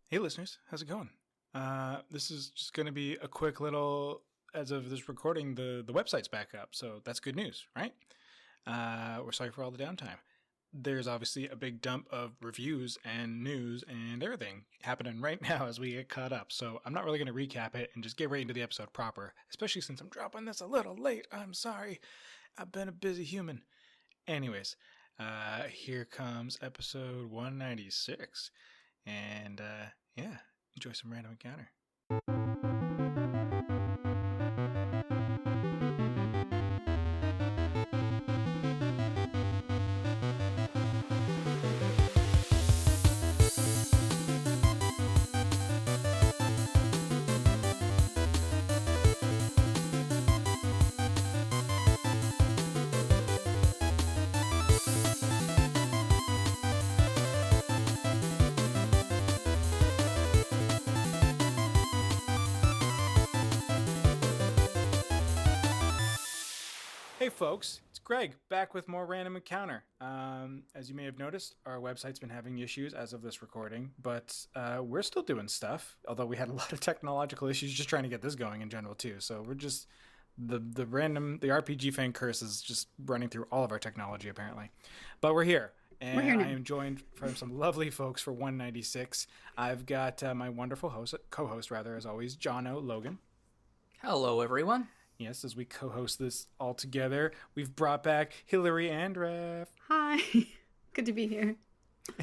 Hey, listeners, how's it going? This is just going to be a quick little. As of this recording, the website's back up, so that's good news, right? We're sorry for all the downtime. There's obviously a big dump of reviews and news and everything happening right now as we get caught up. So I'm not really going to recap it and just get right into the episode proper, especially since I'm dropping this a little late. I'm sorry. I've been a busy human. Anyways, here comes episode 196. And yeah, enjoy some random encounter. Hey folks, it's Greg, back with more Random Encounter. As you may have noticed, our website's been having issues as of this recording, but we're still doing stuff, although we had a lot of technological issues just trying to get this going in general too. So we're just, the RPG fan curse is just running through all of our technology apparently. But we're here. And I am joined from some lovely folks for 196. I've got my wonderful co-host, as always, Jono, Logan. Hello, everyone. Yes, as we co-host this all together, we've brought back Hilary and Andreff. Hi, good to be here.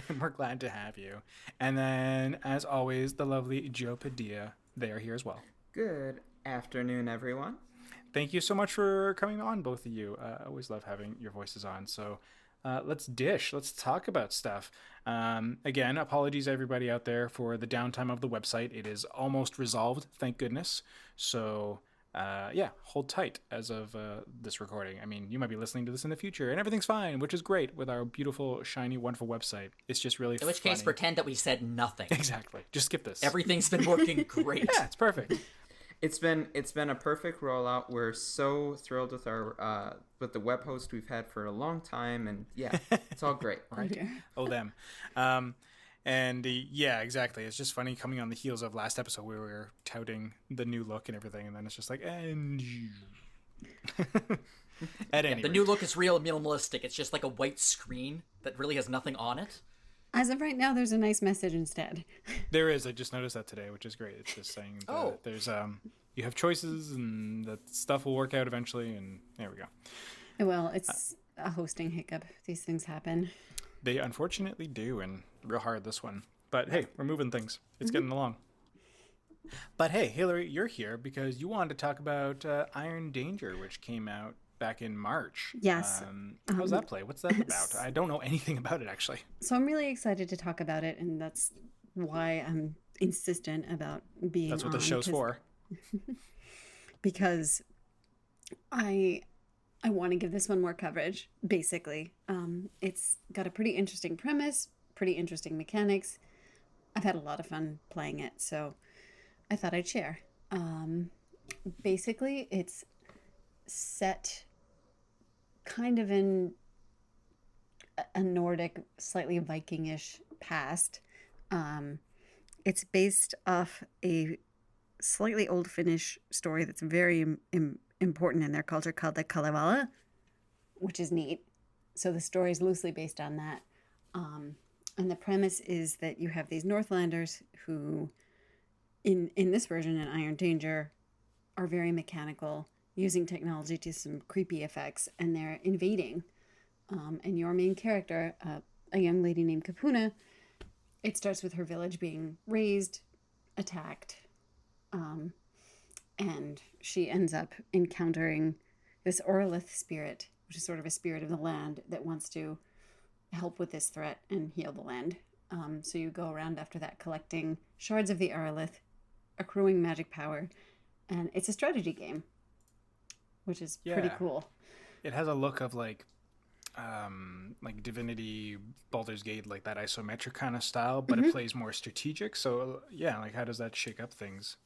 And we're glad to have you. And then, as always, the lovely Joe Padilla. They are here as well. Good afternoon, everyone. Thank you so much for coming on, both of you. I always love having your voices on. So let's dish. Let's talk about stuff. Again, apologies everybody out there for the downtime of the website. It is almost resolved, thank goodness. So... hold tight as of this recording. I mean, you might be listening to this in the future, and everything's fine, which is great with our beautiful, shiny, wonderful website. It's just really In which case, pretend that we said nothing. Exactly. Just skip this. Everything's been working great. Yeah, it's perfect. It's been a perfect rollout. We're so thrilled with our with the web host we've had for a long time, and yeah, it's all great. Right? Oh, them. And yeah, exactly. It's just funny coming on the heels of last episode where we were touting the new look and everything, and then it's just like, and at any the new look is real minimalistic. It's just like a white screen that really has nothing on it. As of right now, there's a nice message instead. There is. I just noticed that today, which is great. It's just saying that there's you have choices and that stuff will work out eventually, and there we go. Well, it's a hosting hiccup. These things happen. They unfortunately do, and real hard this one. But hey, we're moving things. It's getting along. But hey, Hilary, you're here because you wanted to talk about Iron Danger, which came out back in March. Yes. How's that play? What's that about? I don't know anything about it, actually. So I'm really excited to talk about it, and that's why I'm insistent about being That's what the show's for. Because I want to give this one more coverage, basically. It's got a pretty interesting premise, pretty interesting mechanics. I've had a lot of fun playing it, so I thought I'd share. Basically, it's set kind of in a Nordic, slightly Viking-ish past. It's based off a slightly old Finnish story that's very important in their culture called the Kalevala, which is neat. So the story is loosely based on that. And the premise is that you have these Northlanders who, in this version, in Iron Danger, are very mechanical, using technology to some creepy effects, and they're invading. And your main character, a young lady named Kapuna, it starts with her village being razed, attacked, and she ends up encountering this Orlith spirit, which is sort of a spirit of the land that wants to help with this threat and heal the land. So you go around after that collecting shards of the Orlith, accruing magic power, and it's a strategy game, which is pretty cool. It has a look of like Divinity, Baldur's Gate, like that isometric kind of style, but it plays more strategic. So yeah, like how does that shake up things?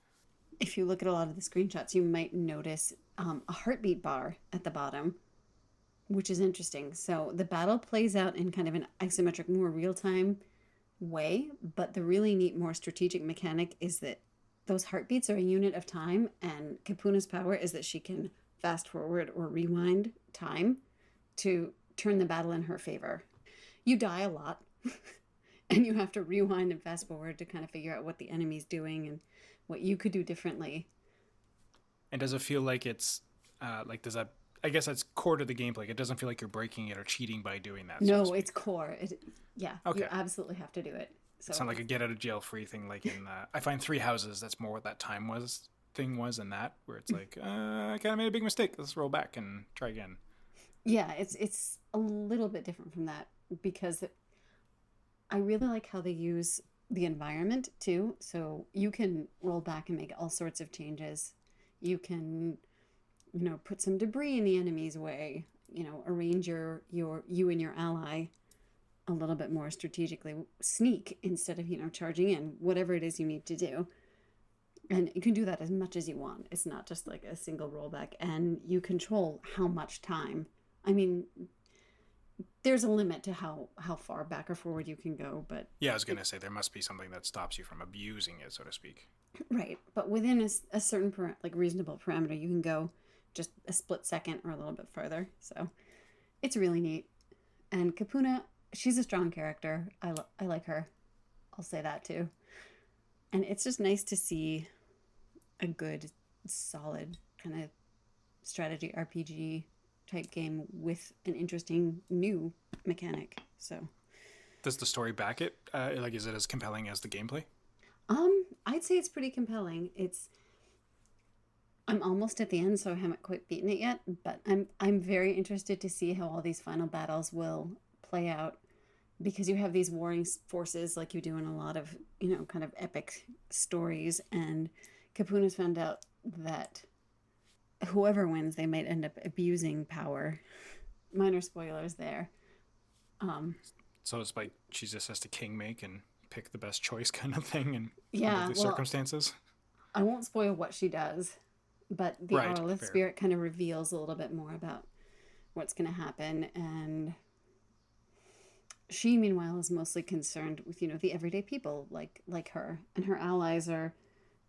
If you look at a lot of the screenshots, you might notice a heartbeat bar at the bottom, which is interesting. So the battle plays out in kind of an isometric, more real-time way, but the really neat, more strategic mechanic is that those heartbeats are a unit of time, and Kapuna's power is that she can fast forward or rewind time to turn the battle in her favor. You die a lot, and you have to rewind and fast forward to kind of figure out what the enemy's doing and what you could do differently. And does it feel like it's does that? I guess that's core to the gameplay. It doesn't feel like you're breaking it or cheating by doing that. No, it's core. Okay. You absolutely have to do it. So it's not like a get out of jail free thing. Like in I find Three Houses. That's more what that time was thing was in that, where it's like I kind of made a big mistake. Let's roll back and try again. Yeah, it's a little bit different from that because I really like how they use the environment too. So you can roll back and make all sorts of changes. You can, put some debris in the enemy's way. Arrange you and your ally a little bit more strategically. Sneak instead of charging in. Whatever it is you need to do. And you can do that as much as you want. It's not just like a single rollback. And you control how much time. I mean, there's a limit to how far back or forward you can go, but... Yeah, I was going to say, there must be something that stops you from abusing it, so to speak. Right, but within a certain, reasonable parameter, you can go just a split second or a little bit further, so it's really neat. And Kapuna, she's a strong character. I like her. I'll say that, too. And it's just nice to see a good, solid kind of strategy RPG type game with an interesting new mechanic. So does the story back it? Is it as compelling as the gameplay? I'd say it's pretty compelling. I'm almost at the end, so I haven't quite beaten it yet, but I'm very interested to see how all these final battles will play out, because you have these warring forces like you do in a lot of kind of epic stories, and Kapuna's found out that whoever wins, they might end up abusing power. Minor spoilers there. So it's like she just has to king make and pick the best choice kind of thing, and yeah, under the circumstances. I won't spoil what she does, but the Auralith spirit kind of reveals a little bit more about what's going to happen, and she, meanwhile, is mostly concerned with the everyday people like her, and her allies are.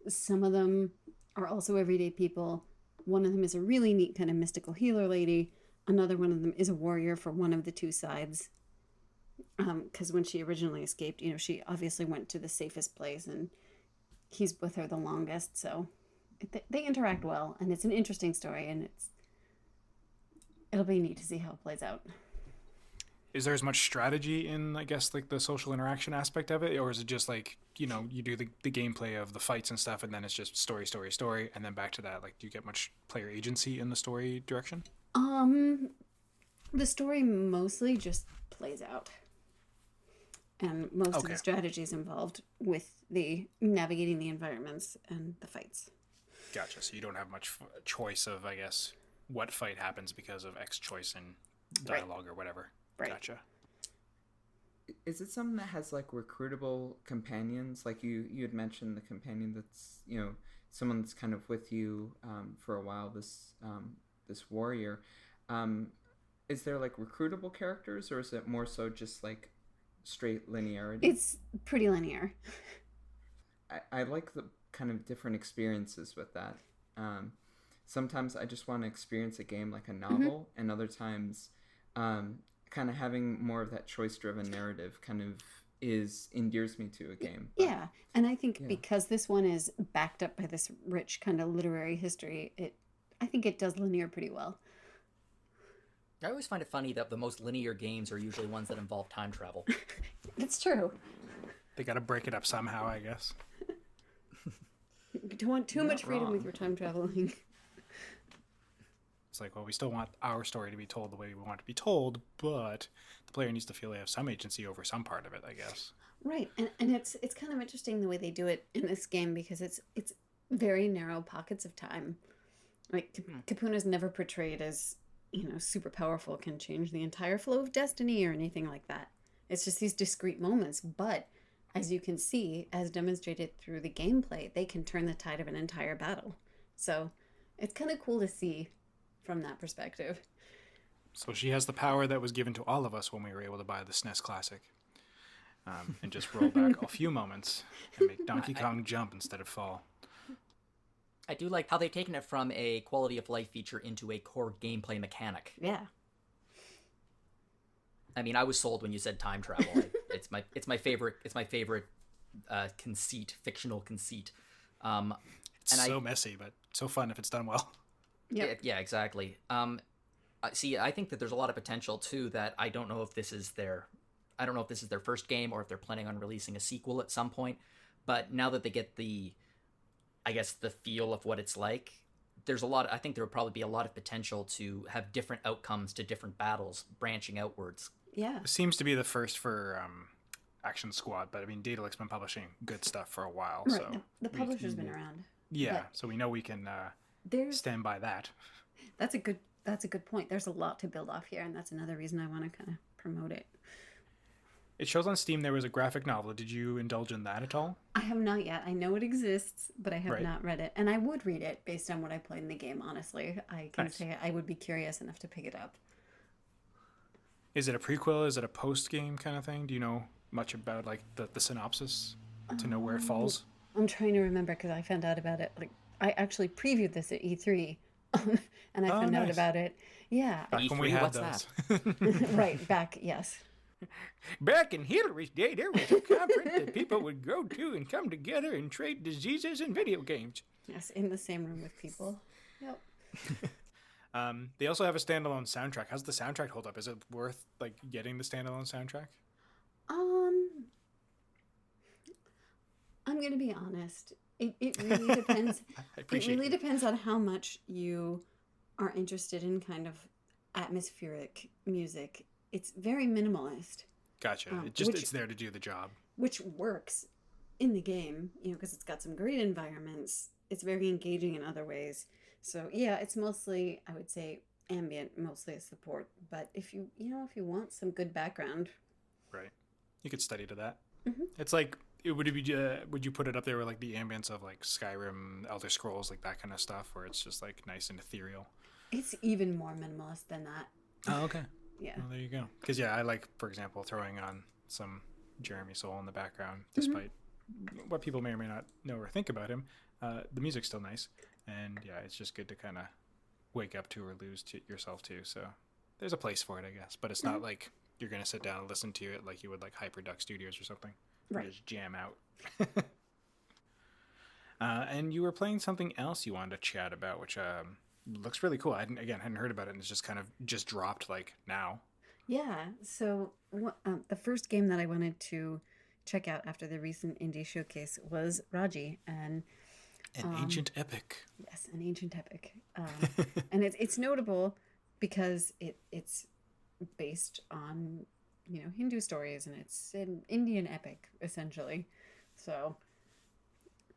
Some of them are also everyday people. One of them is a really neat kind of mystical healer lady. Another one of them is a warrior for one of the two sides. Because when she originally escaped, she obviously went to the safest place, and he's with her the longest. So they interact well, and it's an interesting story, and it'll be neat to see how it plays out. Is there as much strategy in, I guess, like the social interaction aspect of it, or is it just like you do the gameplay of the fights and stuff, and then it's just story, and then back to that? Like, do you get much player agency in the story direction? The story mostly just plays out, and most of the strategies involved with the navigating the environments and the fights. Gotcha. So you don't have much choice of, I guess, what fight happens because of X choice in dialogue or whatever. Right. Gotcha. Is it something that has like recruitable companions? Like you had mentioned the companion that's someone that's kind of with you for a while. This warrior. Is there like recruitable characters, or is it more so just like straight linearity? It's pretty linear. I like the kind of different experiences with that. Sometimes I just want to experience a game like a novel, and other times kind of having more of that choice-driven narrative kind of endears me to a game. Yeah, and I think because this one is backed up by this rich kind of literary history, I think it does linear pretty well. I always find it funny that the most linear games are usually ones that involve time travel. That's true. They got to break it up somehow, I guess. You don't want too much freedom with your time traveling. It's like, well, we still want our story to be told the way we want it to be told, but the player needs to feel they have some agency over some part of it, I guess. Right, and it's kind of interesting the way they do it in this game, because it's very narrow pockets of time. Like, Kapuna's never portrayed as, super powerful, can change the entire flow of destiny or anything like that. It's just these discrete moments, but as you can see, as demonstrated through the gameplay, they can turn the tide of an entire battle. So it's kind of cool to see from that perspective. So she has the power that was given to all of us when we were able to buy the SNES Classic. and just roll back a few moments and make Donkey Kong jump instead of fall. I do like how they've taken it from a quality of life feature into a core gameplay mechanic. Yeah. I mean, I was sold when you said time travel. It's my favorite conceit, fictional conceit. It's so messy, but so fun if it's done well. Yep. Yeah, exactly. See, I think that there's a lot of potential too. That I don't know if this is their first game or if they're planning on releasing a sequel at some point. But now that they get the feel of what it's like, I think there would probably be a lot of potential to have different outcomes to different battles, branching outwards. Yeah. It seems to be the first for Action Squad, but I mean, Daedalic's been publishing good stuff for a while. Right. So The publisher's been around. Yeah, so we know we can stand by that. That's a good point. There's a lot to build off here, and that's another reason I want to kind of promote it. It shows on Steam there was a graphic novel. Did you indulge in that at all? I have not yet. I know it exists, but I have Right. not read it. And I would read it based on what I played in the game, honestly. I can Nice. say I would be curious enough to pick it up. Is it a prequel? Is it a post-game kind of thing? Do you know much about like the synopsis to know where it falls? I'm trying to remember because I found out about it. Like I actually previewed this at E3, and I found out nice. about it. Yeah, Back when we E3, had what's those. right back. Yes, Back in Hilary's day, there was a conference that people would go to and come together and trade diseases and video games. yes, in the same room with people. Yep. They also have a standalone soundtrack. How's the soundtrack hold up? Is it worth like getting the standalone soundtrack? I'm gonna be honest. It really depends. I appreciate It really it. depends on how much you are interested in kind of atmospheric music. It's very minimalist, Gotcha. which- It's there to do the job. which works in the game, because it's got some great environments. It's very engaging in other ways. So yeah, it's mostly, I would say, ambient, mostly a support. But if you want some good background, Right. You could study to that. Mhm. It's like, would you put it up there with like the ambience of like Skyrim, Elder Scrolls, like that kind of stuff, where it's just like nice and ethereal? it's even more minimalist than that. Oh, okay. Yeah. Well, there you go. Because I like, for example, throwing on some Jeremy Soule in the background, despite what people may or may not know or think about him. The music's still nice, and yeah, it's just good to kind of wake up to or lose to yourself to. So there's a place for it, I guess. But it's not like you're gonna sit down and listen to it like you would like Hyperduck Studios or something. Right. Just jam out. And you were playing something else you wanted to chat about, which looks really cool. I hadn't heard about it, and it's just kind of just dropped like now. Yeah. So the first game that I wanted to check out after the recent indie showcase was Raji, and An ancient epic. yes, an ancient epic. And it's notable because it's based on Hindu stories, and it's an Indian epic essentially. So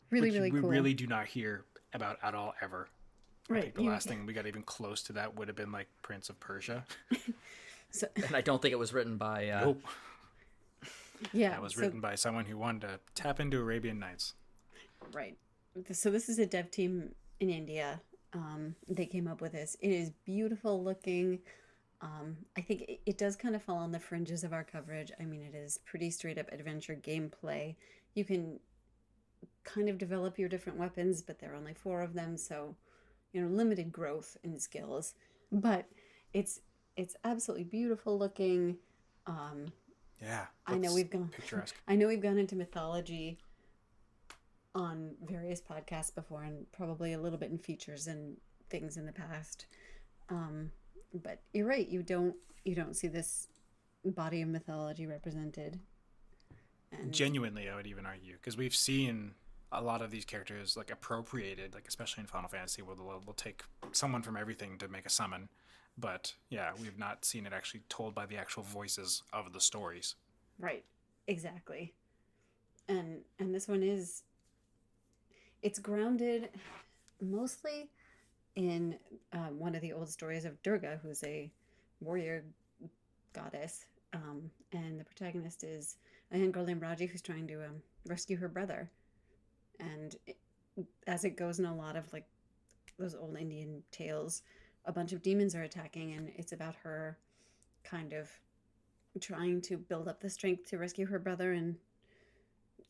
really, Which really we cool. really do not hear about at all ever. I Right. think the last thing we got even close to that would have been like Prince of Persia. So And I don't think it was written by. Nope. yeah, That was so- written by someone who wanted to tap into Arabian Nights. Right. So this is a dev team in India. They came up with this. It is beautiful looking. I think it does kind of fall on the fringes of our coverage. I mean, it is pretty straight up adventure gameplay. You can kind of develop your different weapons, but there are only 4 of them, so limited growth in skills. But it's absolutely beautiful looking. Yeah. I know looks we've gone picturesque. I know we've gone into mythology on various podcasts before, and probably a little bit in features and things in the past. But you're right, you don't see this body of mythology represented. And Genuinely, I would even argue, because we've seen a lot of these characters like appropriated, like especially in Final Fantasy, where they'll take someone from everything to make a summon. But yeah, we've not seen it actually told by the actual voices of the stories. right, exactly. And this one it's grounded mostly in one of the old stories of Durga, who's a warrior goddess, and the protagonist is a young girl named Raji who's trying to rescue her brother. And as it goes in a lot of like those old Indian tales, a bunch of demons are attacking, and it's about her kind of trying to build up the strength to rescue her brother and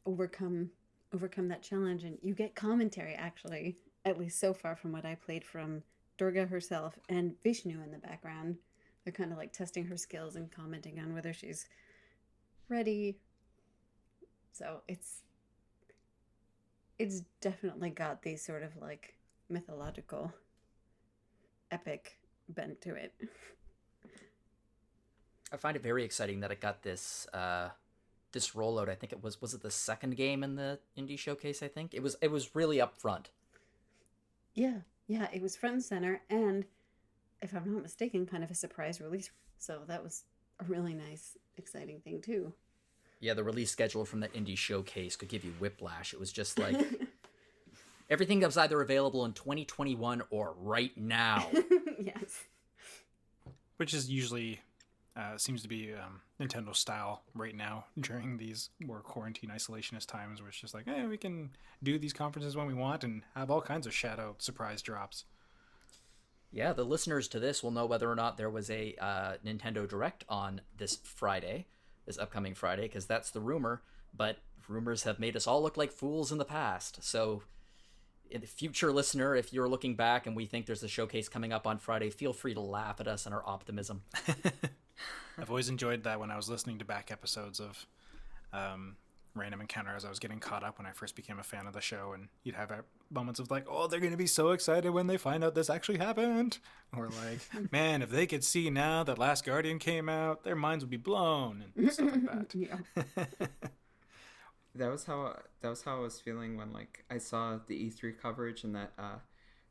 overcome that challenge. And you get commentary, actually, at least so far from what I played, from Durga herself and Vishnu in the background. They're kind of like testing her skills and commenting on whether she's ready. So it's definitely got these sort of like mythological, epic bent to it. I find it very exciting that it got this this rollout. I think it was it the second game in the indie showcase. I think it was really up front. Yeah, it was front and center, and if I'm not mistaken, kind of a surprise release. So that was a really nice, exciting thing too. Yeah, the release schedule from that indie showcase could give you whiplash. It was just like everything that was either available in 2021 or right now. Yes. Which is usually seems to be Nintendo style right now during these more quarantine isolationist times, where it's just like, hey, we can do these conferences when we want and have all kinds of shadow surprise drops. Yeah, the listeners to this will know whether or not there was a Nintendo Direct on this upcoming Friday, because that's the rumor. But rumors have made us all look like fools in the past. So, in the future listener, if you're looking back and we think there's a showcase coming up on Friday, feel free to laugh at us and our optimism. I've always enjoyed that when I was listening to back episodes of Random Encounter as I was getting caught up when I first became a fan of the show, and you'd have moments of like, oh, they're going to be so excited when they find out this actually happened. Or like, man, if they could see now that Last Guardian came out, their minds would be blown, and stuff like that. Yeah. That was how I was feeling when like I saw the E3 coverage and that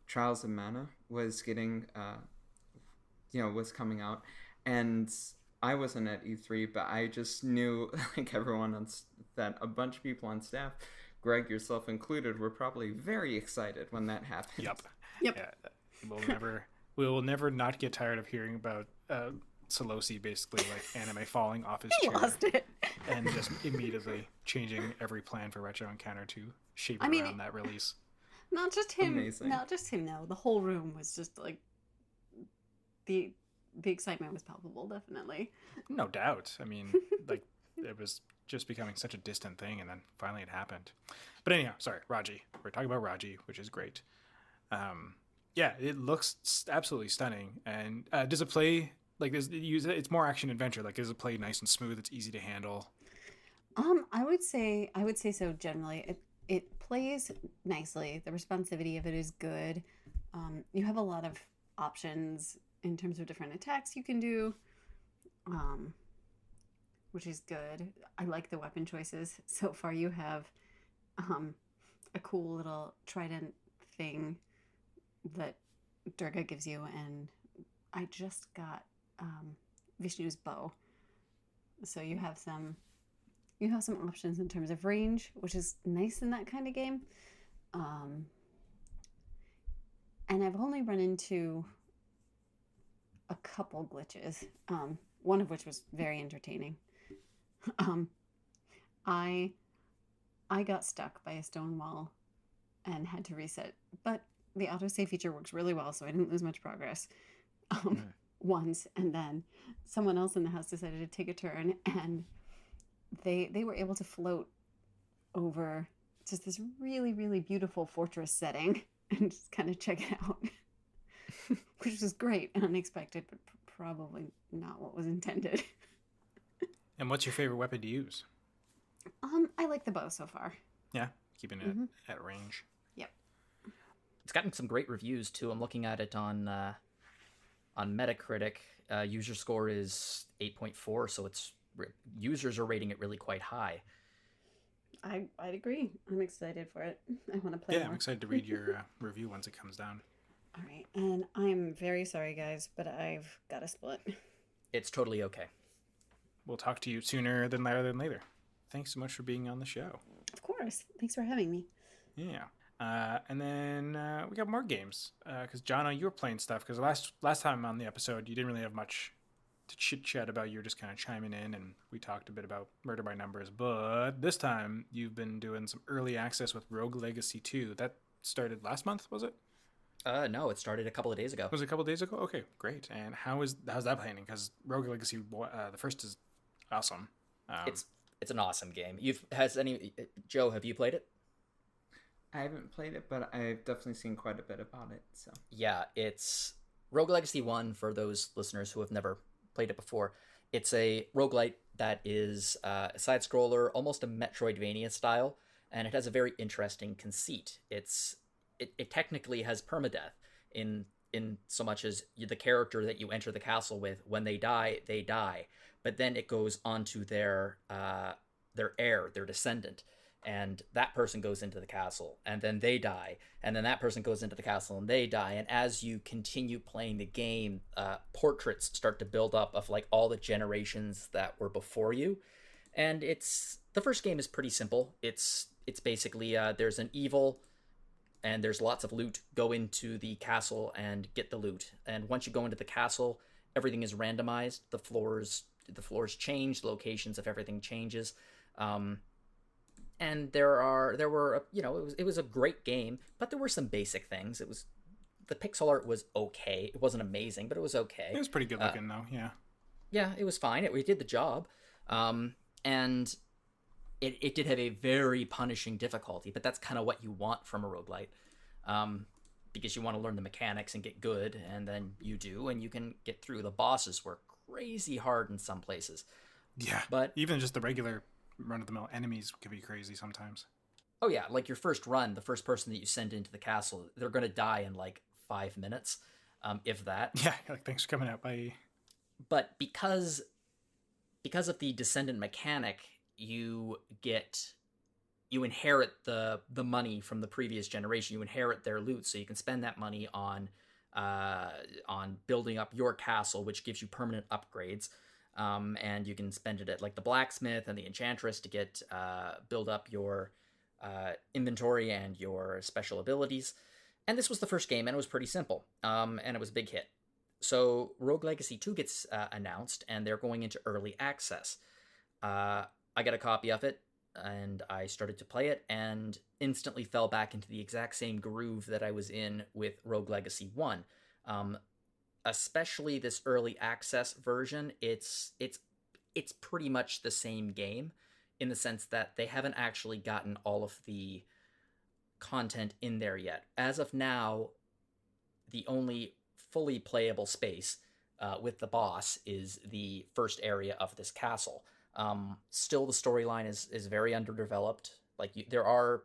Trials of Mana was getting was coming out, and I wasn't at E3, but I just knew like everyone that a bunch of people on staff, Greg yourself included, were probably very excited when that happened. Yep. Yep. We will never not get tired of hearing about Solosi basically like anime falling off his He chair lost it. and just immediately changing every plan for Retro Encounter to shape around that release. Not just him. Amazing. Not just him, though. The whole room was just like the excitement was palpable, definitely. No doubt. I mean, like, it was just becoming such a distant thing, and then finally it happened. But anyhow, sorry, Raji. We're talking about Raji, which is great. Yeah, it looks absolutely stunning. And does it play like it's more action adventure? Like, does it play nice and smooth? It's easy to handle. I would say so. Generally, it plays nicely. The responsivity of it is good. You have a lot of options in terms of different attacks you can do, which is good. I like the weapon choices. So far you have a cool little trident thing that Durga gives you, and I just got Vishnu's bow. So you have some options in terms of range, which is nice in that kind of game. And I've only run into a couple glitches, one of which was very entertaining. I got stuck by a stone wall and had to reset, but the autosave feature works really well, so I didn't lose much progress once, and then someone else in the house decided to take a turn, and they were able to float over just this really, really beautiful fortress setting and just kind of check it out. Which was great and unexpected, but probably not what was intended. And what's your favorite weapon to use? I like the bow so far. Yeah, keeping it at range. Yep. It's gotten some great reviews too. I'm looking at it on Metacritic. User score is 8.4, so users are rating it really quite high. I'd agree. I'm excited for it. I want to play more. I'm excited to read your review once it comes down. All right, and I'm very sorry, guys, but I've got to split. It's totally okay. We'll talk to you sooner than later. Thanks so much for being on the show. Of course. Thanks for having me. Yeah. And then we got more games. Because, Jono, you were playing stuff. Because last time on the episode, you didn't really have much to chit-chat about. You were just kind of chiming in, and we talked a bit about Murder by Numbers. But this time, you've been doing some early access with Rogue Legacy 2. That started last month, was it? No, it started a couple of days ago. Was it a couple of days ago? Okay, great. And how's that playing? Because Rogue Legacy, the first is awesome. It's an awesome game. Joe, have you played it? I haven't played it, but I've definitely seen quite a bit about it. So Yeah, it's Rogue Legacy 1 for those listeners who have never played it before. It's a roguelite that is a side scroller, almost a Metroidvania style, and it has a very interesting conceit. It technically has permadeath in so much as the character that you enter the castle with, when they die, but then it goes onto their heir, their descendant, and that person goes into the castle, and then they die, and then that person goes into the castle and they die, and as you continue playing the game, portraits start to build up of like all the generations that were before you. And the first game is pretty simple. It's basically there's an evil and there's lots of loot. Go into the castle and get the loot, and once you go into the castle, everything is randomized. The floors change, the locations of everything changes. And there were it was a great game, but there were some basic things. The pixel art was okay. It wasn't amazing, but it was okay. It was pretty good looking though. Yeah. Yeah, it was fine. It did the job. And it did have a very punishing difficulty, but that's kind of what you want from a roguelite. Because you want to learn the mechanics and get good, and then you do, and you can get through. The bosses were crazy hard in some places. Yeah, but even just the regular run-of-the-mill enemies can be crazy sometimes. Oh yeah, like your first run, the first person that you send into the castle, they're going to die in like 5 minutes, if that. Yeah, like thanks for coming out. Bye. But because of the descendant mechanic, you inherit the money from the previous generation. You inherit their loot, so you can spend that money on building up your castle, which gives you permanent upgrades. And you can spend it at like the blacksmith and the enchantress to get build up your inventory and your special abilities. And this was the first game, and it was pretty simple, and it was a big hit. So Rogue Legacy 2 gets announced, and they're going into early access. I got a copy of it, and I started to play it, and instantly fell back into the exact same groove that I was in with Rogue Legacy 1. Especially this early access version, it's pretty much the same game in the sense that they haven't actually gotten all of the content in there yet. As of now, the only fully playable space with the boss is the first area of this castle. Still, the storyline is very underdeveloped. Like there are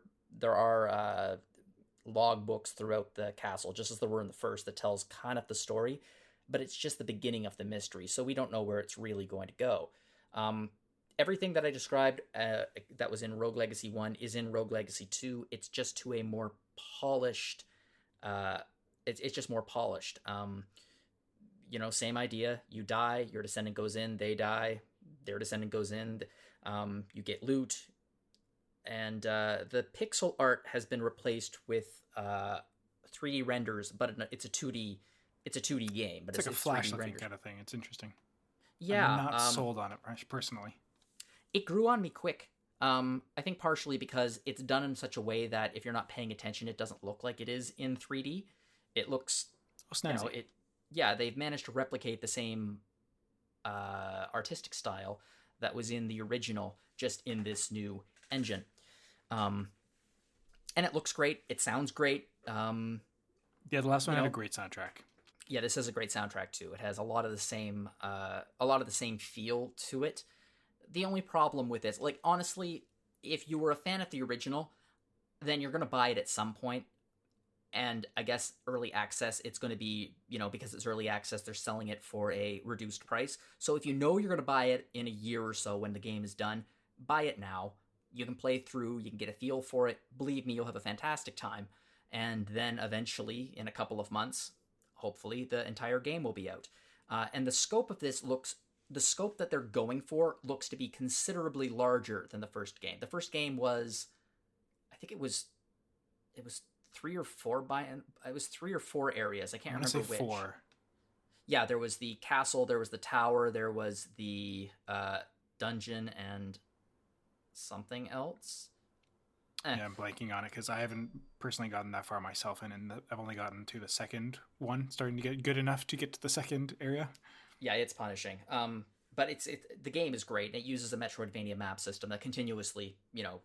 log books throughout the castle, just as there were in the first, that tells kind of the story, but it's just the beginning of the mystery, so we don't know where it's really going to go. Everything that I described that was in Rogue Legacy 1 is in Rogue Legacy 2. It's just to a more polished... it's just more polished. Same idea. You die, your descendant goes in, they die, their descendant goes in, you get loot, and the pixel art has been replaced with 3D renders, but it's a 2D game. But it's like a flash looking kind of thing. It's interesting. Yeah, I'm not sold on it personally. It grew on me quick. I think partially because it's done in such a way that if you're not paying attention, it doesn't look like it is in 3D. It looks, snazzy. They've managed to replicate the same artistic style that was in the original, just in this new engine. And it looks great. It sounds great. The last one had a great soundtrack. Yeah, this has a great soundtrack too. It has a lot of the same feel to it. The only problem with this, like honestly, if you were a fan of the original, then you're gonna buy it at some point. And I guess early access, it's going to be, because it's early access, they're selling it for a reduced price. So if you know you're going to buy it in a year or so when the game is done, buy it now. You can play through, you can get a feel for it. Believe me, you'll have a fantastic time. And then eventually, in a couple of months, hopefully, the entire game will be out. And the scope of this the scope that they're going for looks to be considerably larger than the first game. The first game was, I think it was 3 or 4 areas. I can't remember which. 4. Yeah, there was the castle, there was the tower, there was the dungeon, and something else. Yeah, I'm blanking on it because I haven't personally gotten that far myself, and I've only gotten to the second one, starting to get good enough to get to the second area. Yeah, it's punishing. but the game is great, and it uses a Metroidvania map system that continuously,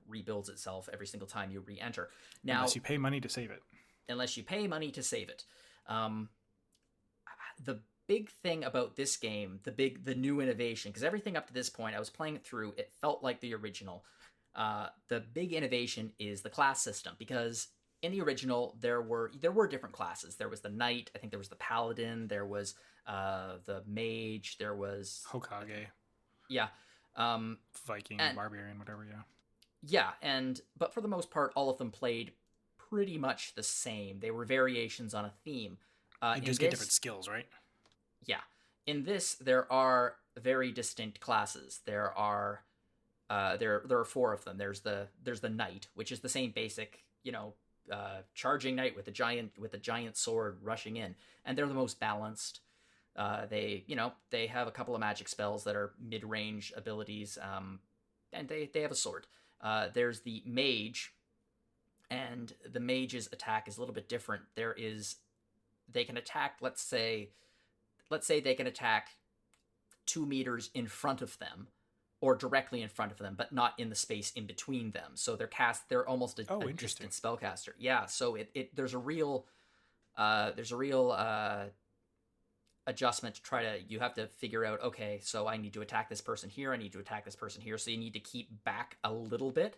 rebuilds itself every single time you re-enter. Now, unless you pay money to save it. Unless you pay money to save it. The big thing about this game, the new innovation, because everything up to this point, I was playing it through, it felt like the original. The big innovation is the class system, because in the original there were different classes. There was the knight, I think there was the paladin, there was the mage, there was Hokage. Yeah. Viking, barbarian, whatever, yeah. Yeah, but for the most part, all of them played pretty much the same. They were variations on a theme. You just get different skills, right? Yeah. In this, there are very distinct classes. There are 4 of them. There's the knight, which is the same basic, charging knight with a giant sword rushing in, and they're the most balanced. They have a couple of magic spells that are mid-range abilities, and they have a sword. There's the mage, and the mage's attack is a little bit different. They can attack, let's say they can attack 2 meters in front of them, or directly in front of them, but not in the space in between them. So they're almost a distant spellcaster. Yeah, so there's a real adjustment to you have to figure out, okay, so I need to attack this person here, I need to attack this person here, so you need to keep back a little bit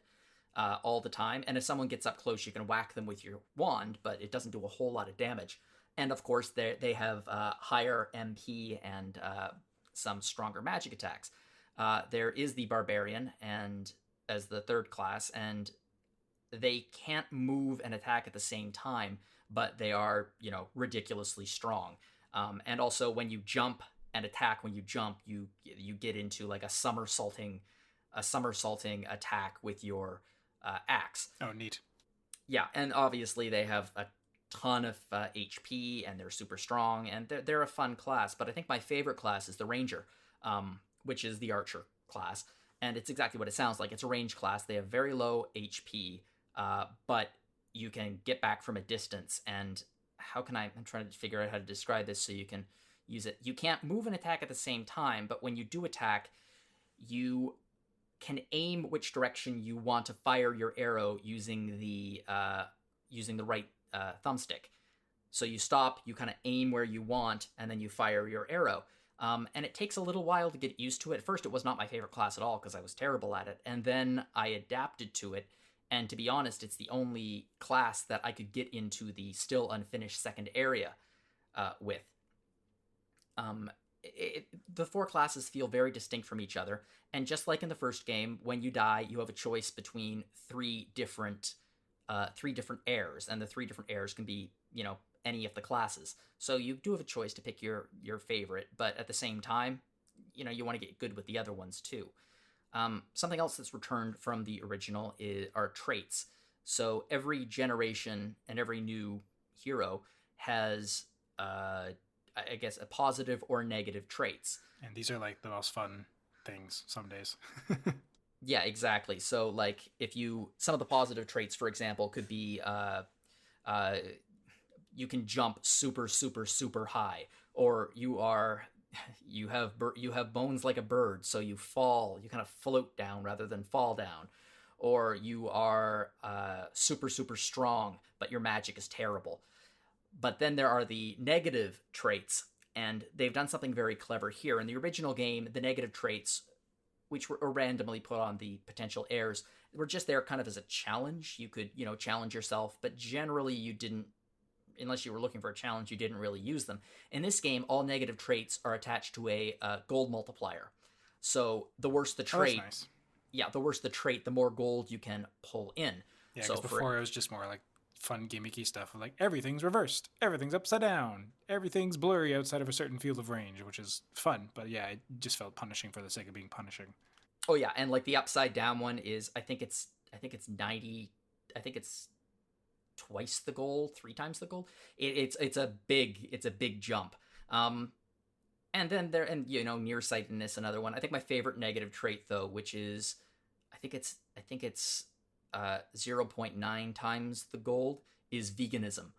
all the time, and if someone gets up close, you can whack them with your wand, but it doesn't do a whole lot of damage. And of course, they have higher MP and some stronger magic attacks. There is the barbarian, and as the 3rd class, and they can't move and attack at the same time, but they are, ridiculously strong. And also, when you jump and attack, when you jump, you get into like a somersaulting attack with your axe. Oh, neat. Yeah, and obviously they have a ton of HP, and they're super strong, and they're a fun class. But I think my favorite class is the ranger, which is the archer class, and it's exactly what it sounds like. It's a range class. They have very low HP, but you can get back from a distance. And I'm trying to figure out how to describe this so you can use it. You can't move and attack at the same time, but when you do attack, you can aim which direction you want to fire your arrow using the right thumbstick. So you stop, you kind of aim where you want, and then you fire your arrow. And it takes a little while to get used to it. At first, it was not my favorite class at all because I was terrible at it. And then I adapted to it. And to be honest, it's the only class that I could get into the still unfinished second area with. The 4 classes feel very distinct from each other. And just like in the first game, when you die, you have a choice between 3 different heirs. And the 3 different heirs can be, any of the classes. So you do have a choice to pick your favorite, but at the same time, you want to get good with the other ones too. Something else that's returned from the original are traits. So every generation and every new hero has, I guess, a positive or negative traits. And these are like the most fun things some days. Yeah, exactly. So like some of the positive traits, for example, could be, you can jump super, super, super high, or you have bones like a bird, so you kind of float down rather than fall down, or you are super, super strong, but your magic is terrible. But then there are the negative traits, and they've done something very clever here. In the original game, the negative traits, which were randomly put on the potential heirs, were just there kind of as a challenge. You could, challenge yourself, but generally you didn't, unless you were looking for a challenge, you didn't really use them. In this game, all negative traits are attached to a gold multiplier. So the worse the trait, nice. Yeah, the worse the trait, the more gold you can pull in. Yeah, because before it was just more like fun gimmicky stuff, like everything's reversed, everything's upside down, everything's blurry outside of a certain field of range, which is fun. But yeah, it just felt punishing for the sake of being punishing. Oh yeah, and like the upside down one is, I think it's 90. I think it's twice the gold, 3 times the gold. It's a big jump. And then nearsightedness, another one. I think my favorite negative trait though, which is, I think it's 0.9 times the gold, is veganism.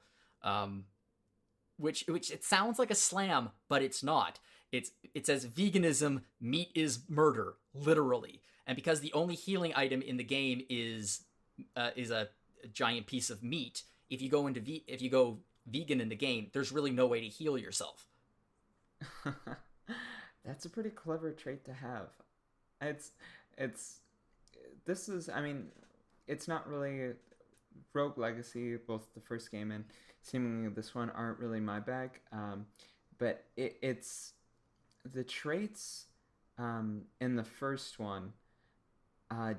Which it sounds like a slam, but it's not. it says veganism, meat is murder, literally. And because the only healing item in the game is a giant piece of meat, if you go vegan in the game, there's really no way to heal yourself. That's a pretty clever trait to have. It's not really Rogue Legacy. Both the first game and seemingly this one aren't really my bag. But it's the traits in the first one. I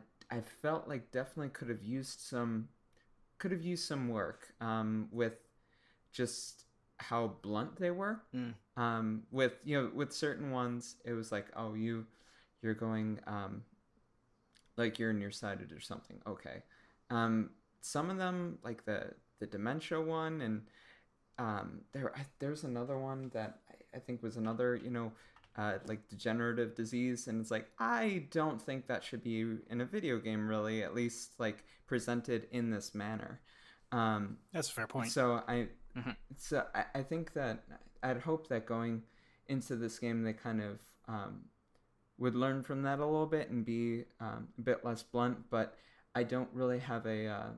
felt like definitely could have used some work with just how blunt they were. With certain ones, it was like, oh, you're going like you're nearsighted or something. Okay. Some of them, like the dementia one, and there's another one that I think was another, like degenerative disease, and it's like, I don't think that should be in a video game, really, at least like presented in this manner. That's a fair point. So I think that I'd hope that going into this game, they kind of would learn from that a little bit and be a bit less blunt. But I don't really have a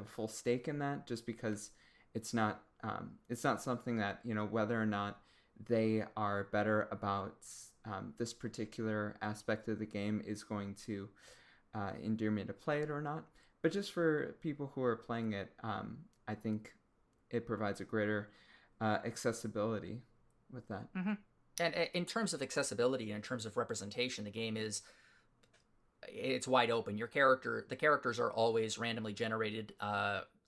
full stake in that, just because it's not something that, whether or not they are better about this particular aspect of the game is going to endear me to play it or not. But just for people who are playing it, I think it provides a greater accessibility with that. Mm-hmm. And in terms of accessibility and in terms of representation, the game it's wide open. The characters are always randomly generated,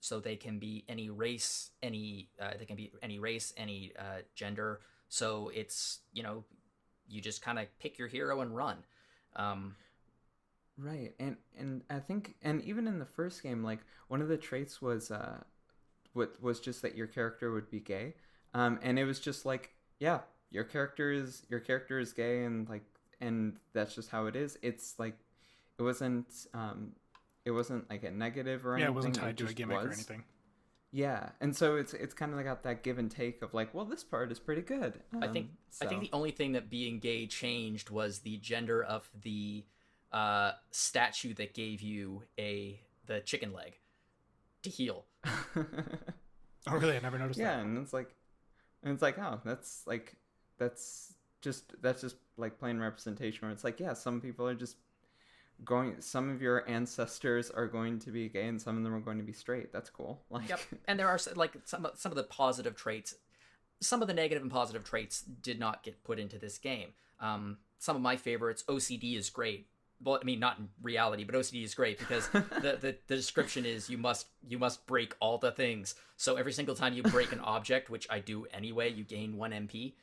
so they can be any race, any gender. So it's, you just kind of pick your hero and run. Right, and I think, and even in the first game, like one of the traits was just that your character would be gay, and it was just like, yeah, your character is gay, and that's just how it is. It's like it wasn't like a negative or anything. Yeah, it wasn't tied to a gimmick or anything. Yeah, and so it's kind of got that give and take of like, well, this part is pretty good. I think the only thing that being gay changed was the gender of the statue that gave you the chicken leg to heal. Oh, really? I never noticed that. Yeah, and it's like, oh, that's just like plain representation, where it's like, yeah, some people are just some of your ancestors are going to be gay and some of them are going to be straight. That's cool. Like, yep. And there are like some of the positive traits. Some of the negative and positive traits did not get put into this game. Some of my favorites, OCD is great. Well, I mean, not in reality, but OCD is great because the description is you must break all the things. So every single time you break an object, which I do anyway, you gain 1 MP.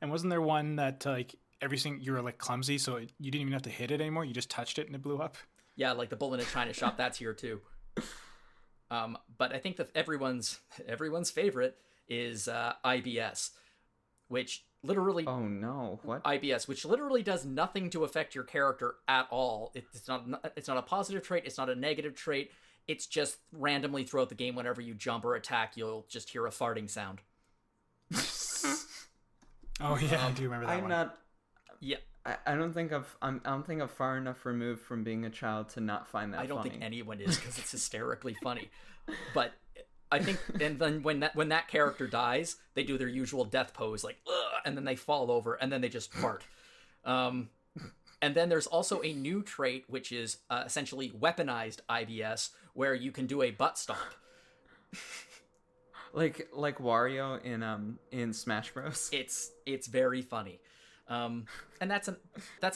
And wasn't there one that like you were like clumsy, so you didn't even have to hit it anymore? You just touched it and it blew up? Yeah, like the bull in a china shop. That's here too. But I think that everyone's favorite is IBS, which literally... Oh no, what? IBS, which literally does nothing to affect your character at all. It's not a positive trait, it's not a negative trait. It's just randomly throughout the game, whenever you jump or attack, you'll just hear a farting sound. Oh yeah, I do remember that one. Yeah. I don't think I'm far enough removed from being a child to not find that funny. I don't think anyone is, because it's hysterically funny. But I think, and then when that character dies, they do their usual death pose, like, ugh, and then they fall over, and then they just fart. And then there's also a new trait, which is essentially weaponized IBS, where you can do a butt stomp. like Wario in Smash Bros. It's very funny. And that's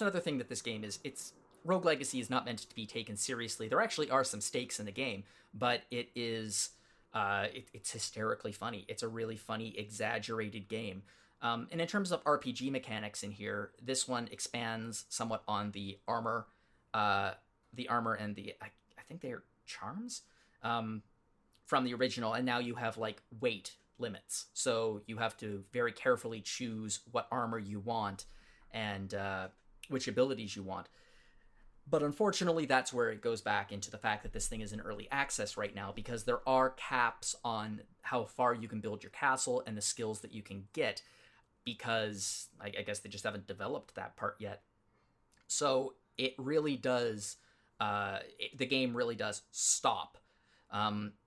another thing that this game is. Rogue Legacy is not meant to be taken seriously. There actually are some stakes in the game, but it is it's hysterically funny. It's a really funny, exaggerated game. And in terms of RPG mechanics in here, this one expands somewhat on the armor and the I think they're charms from the original, and now you have like weight limits, so you have to very carefully choose what armor you want and which abilities you want. But unfortunately, that's where it goes back into the fact that this thing is in early access right now, because there are caps on how far you can build your castle and the skills that you can get. because I guess they just haven't developed that part yet. So it really does, the game really does stop.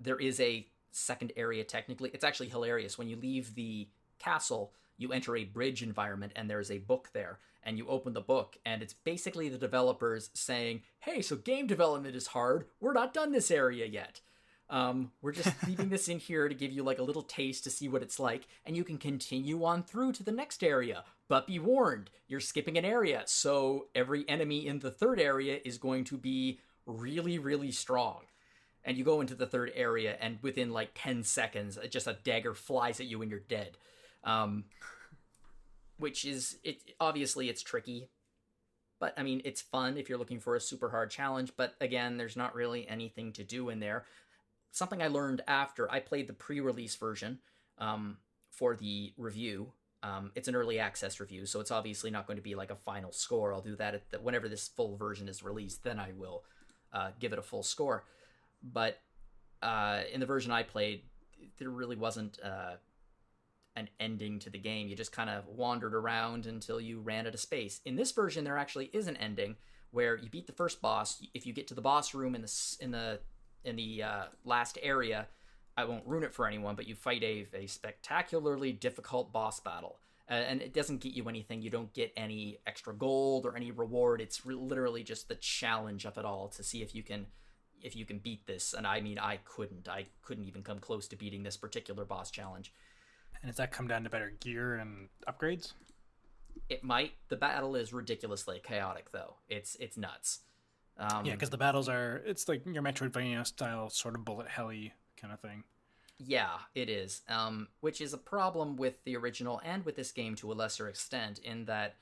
There is a second area technically. It's actually hilarious. When you leave the castle, you enter a bridge environment and there's a book there. And you open the book and it's basically the developers saying, hey, so game development is hard. We're not done this area yet. We're just leaving this in here to give you like a little taste to see what it's like, and you can continue on through to the next area. But be warned, you're skipping an area, so every enemy in the third area is going to be really, really strong. And you go into the third area, and within like 10 seconds, just a dagger flies at you and you're dead. Which is, obviously it's tricky. But, I mean, it's fun if you're looking for a super hard challenge, but again, there's not really anything to do in there. Something I learned after I played the pre-release version for the review. It's an early access review, so it's obviously not going to be like a final score. I'll do that whenever this full version is released, then I will give it a full score. But in the version I played, there really wasn't an ending to the game. You just kind of wandered around until you ran out of space. In this version, there actually is an ending where you beat the first boss. If you get to the boss room in the last area, I won't ruin it for anyone, but you fight a spectacularly difficult boss battle. And it doesn't get you anything. You don't get any extra gold or any reward. It's literally just the challenge of it all to see if you can beat this. And I mean, I couldn't even come close to beating this particular boss challenge. And does that come down to better gear and upgrades? It might. The battle is ridiculously chaotic, though. It's nuts. Yeah, because the battles it's like your Metroidvania style sort of bullet helly kind of thing. Yeah, it is. Which is a problem with the original and with this game to a lesser extent, in that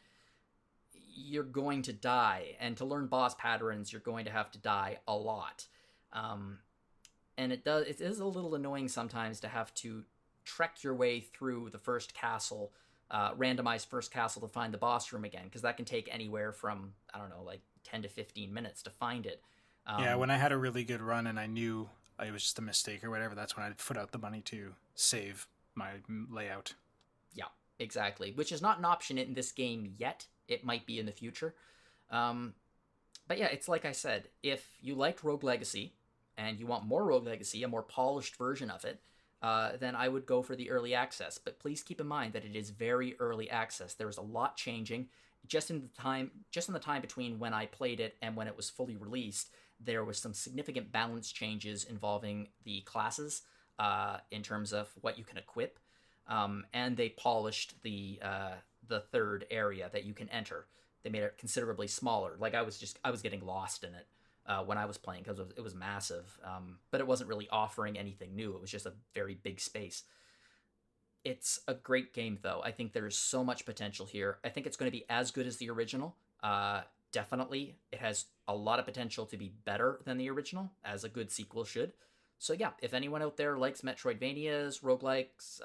you're going to die, and to learn boss patterns, you're going to have to die a lot. And it is a little annoying sometimes to have to trek your way through the first castle, randomized first castle to find the boss room again, because that can take anywhere from, I don't know, like 10 to 15 minutes to find it. Yeah, when I had a really good run and I knew it was just a mistake or whatever, that's when I'd put out the money to save my layout. Yeah, exactly. Which is not an option in this game yet. It might be in the future. But yeah, it's like I said, if you liked Rogue Legacy and you want more Rogue Legacy, a more polished version of it, then I would go for the early access. But please keep in mind that it is very early access. There is a lot changing. Just in the time between when I played it and when it was fully released, there was some significant balance changes involving the classes in terms of what you can equip, and they polished the third area that you can enter. They made it considerably smaller. Like I was getting lost in it when I was playing because it was massive, but it wasn't really offering anything new. It was just a very big space. It's a great game, though. I think there's so much potential here. I think it's going to be as good as the original. Definitely. It has a lot of potential to be better than the original, as a good sequel should. So yeah, if anyone out there likes Metroidvanias, roguelikes,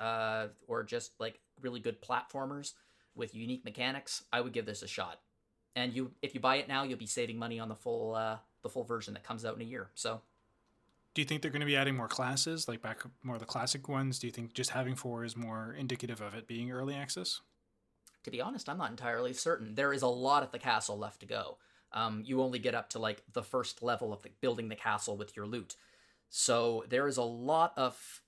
or just like really good platformers with unique mechanics, I would give this a shot. And if you buy it now, you'll be saving money on the full version that comes out in a year. So do you think they're going to be adding more classes, like back more of the classic ones? Do you think just having 4 is more indicative of it being early access? To be honest, I'm not entirely certain. There is a lot of the castle left to go. You only get up to like the first level of building the castle with your loot. So there's a lot of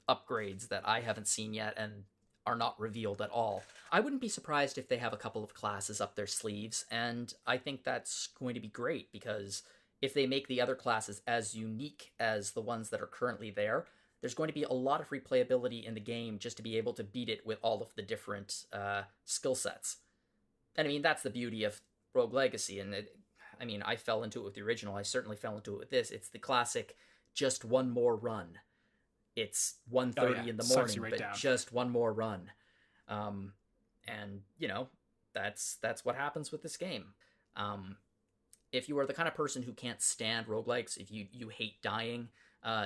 upgrades that I haven't seen yet and are not revealed at all. I wouldn't be surprised if they have a couple of classes up their sleeves, and I think that's going to be great, because if they make the other classes as unique as the ones that are currently there, there's going to be a lot of replayability in the game just to be able to beat it with all of the different skill sets. And I mean, that's the beauty of Rogue Legacy, and I fell into it with the original. I certainly fell into it with this. It's the classic, just one more run. It's 1:30 in the morning, but down. Just one more run. And, that's what happens with this game. If you are the kind of person who can't stand roguelikes, if you hate dying,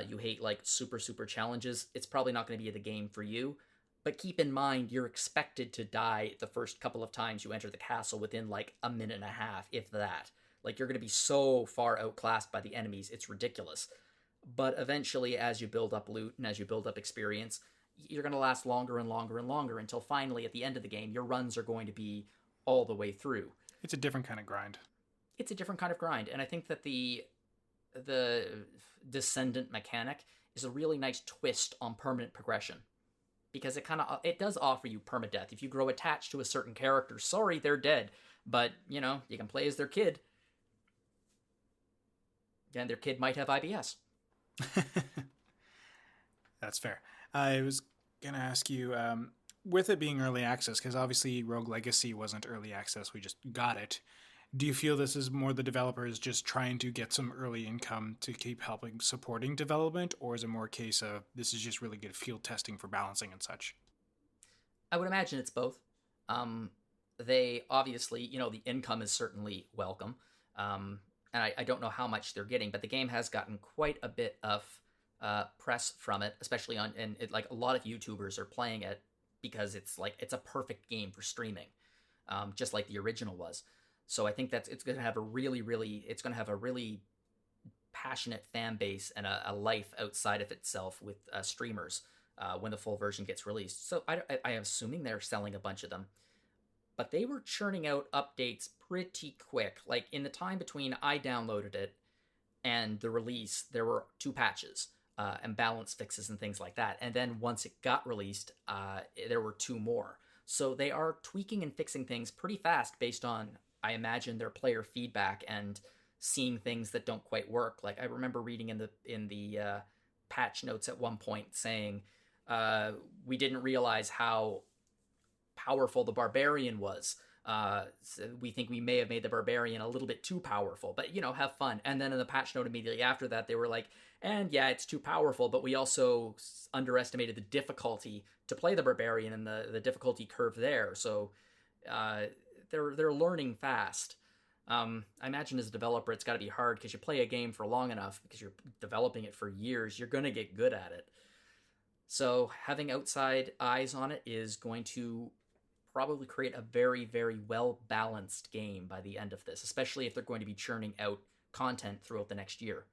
you hate like super challenges, it's probably not going to be the game for you. But keep in mind, you're expected to die the first couple of times you enter the castle within like a minute and a half, if that. Like, you're going to be so far outclassed by the enemies, it's ridiculous. But eventually, as you build up loot and as you build up experience, you're going to last longer and longer and longer until finally at the end of the game, your runs are going to be all the way through. It's a different kind of grind. It's a different kind of grind. And I think that the descendant mechanic is a really nice twist on permanent progression, because it does offer you permadeath. If you grow attached to a certain character, sorry, they're dead, but you can play as their kid. And their kid might have IBS. That's fair. I was going to ask you, with it being early access, because obviously Rogue Legacy wasn't early access, we just got it. Do you feel this is more the developers just trying to get some early income to keep helping supporting development, or is it more a case of this is just really good field testing for balancing and such? I would imagine it's both. They obviously, the income is certainly welcome. And I don't know how much they're getting, but the game has gotten quite a bit of press from it, especially like a lot of YouTubers are playing it because it's a perfect game for streaming, just like the original was. So I think it's going to have a really passionate fan base and a life outside of itself with streamers when the full version gets released. So I am assuming they're selling a bunch of them, but they were churning out updates pretty quick. Like in the time between I downloaded it and the release, there were 2 patches and balance fixes and things like that. And then once it got released, there were 2 more. So they are tweaking and fixing things pretty fast based on, I imagine, their player feedback and seeing things that don't quite work. Like I remember reading in the patch notes at one point saying, we didn't realize how powerful the barbarian was. So we think we may have made the barbarian a little bit too powerful, but have fun. And then in the patch note immediately after that, they were like, and yeah, it's too powerful, but we also underestimated the difficulty to play the barbarian and the difficulty curve there. So they're learning fast. I imagine as a developer, it's got to be hard because you play a game for long enough, because you're developing it for years, you're going to get good at it. So having outside eyes on it is going to probably create a very, very well-balanced game by the end of this, especially if they're going to be churning out content throughout the next year.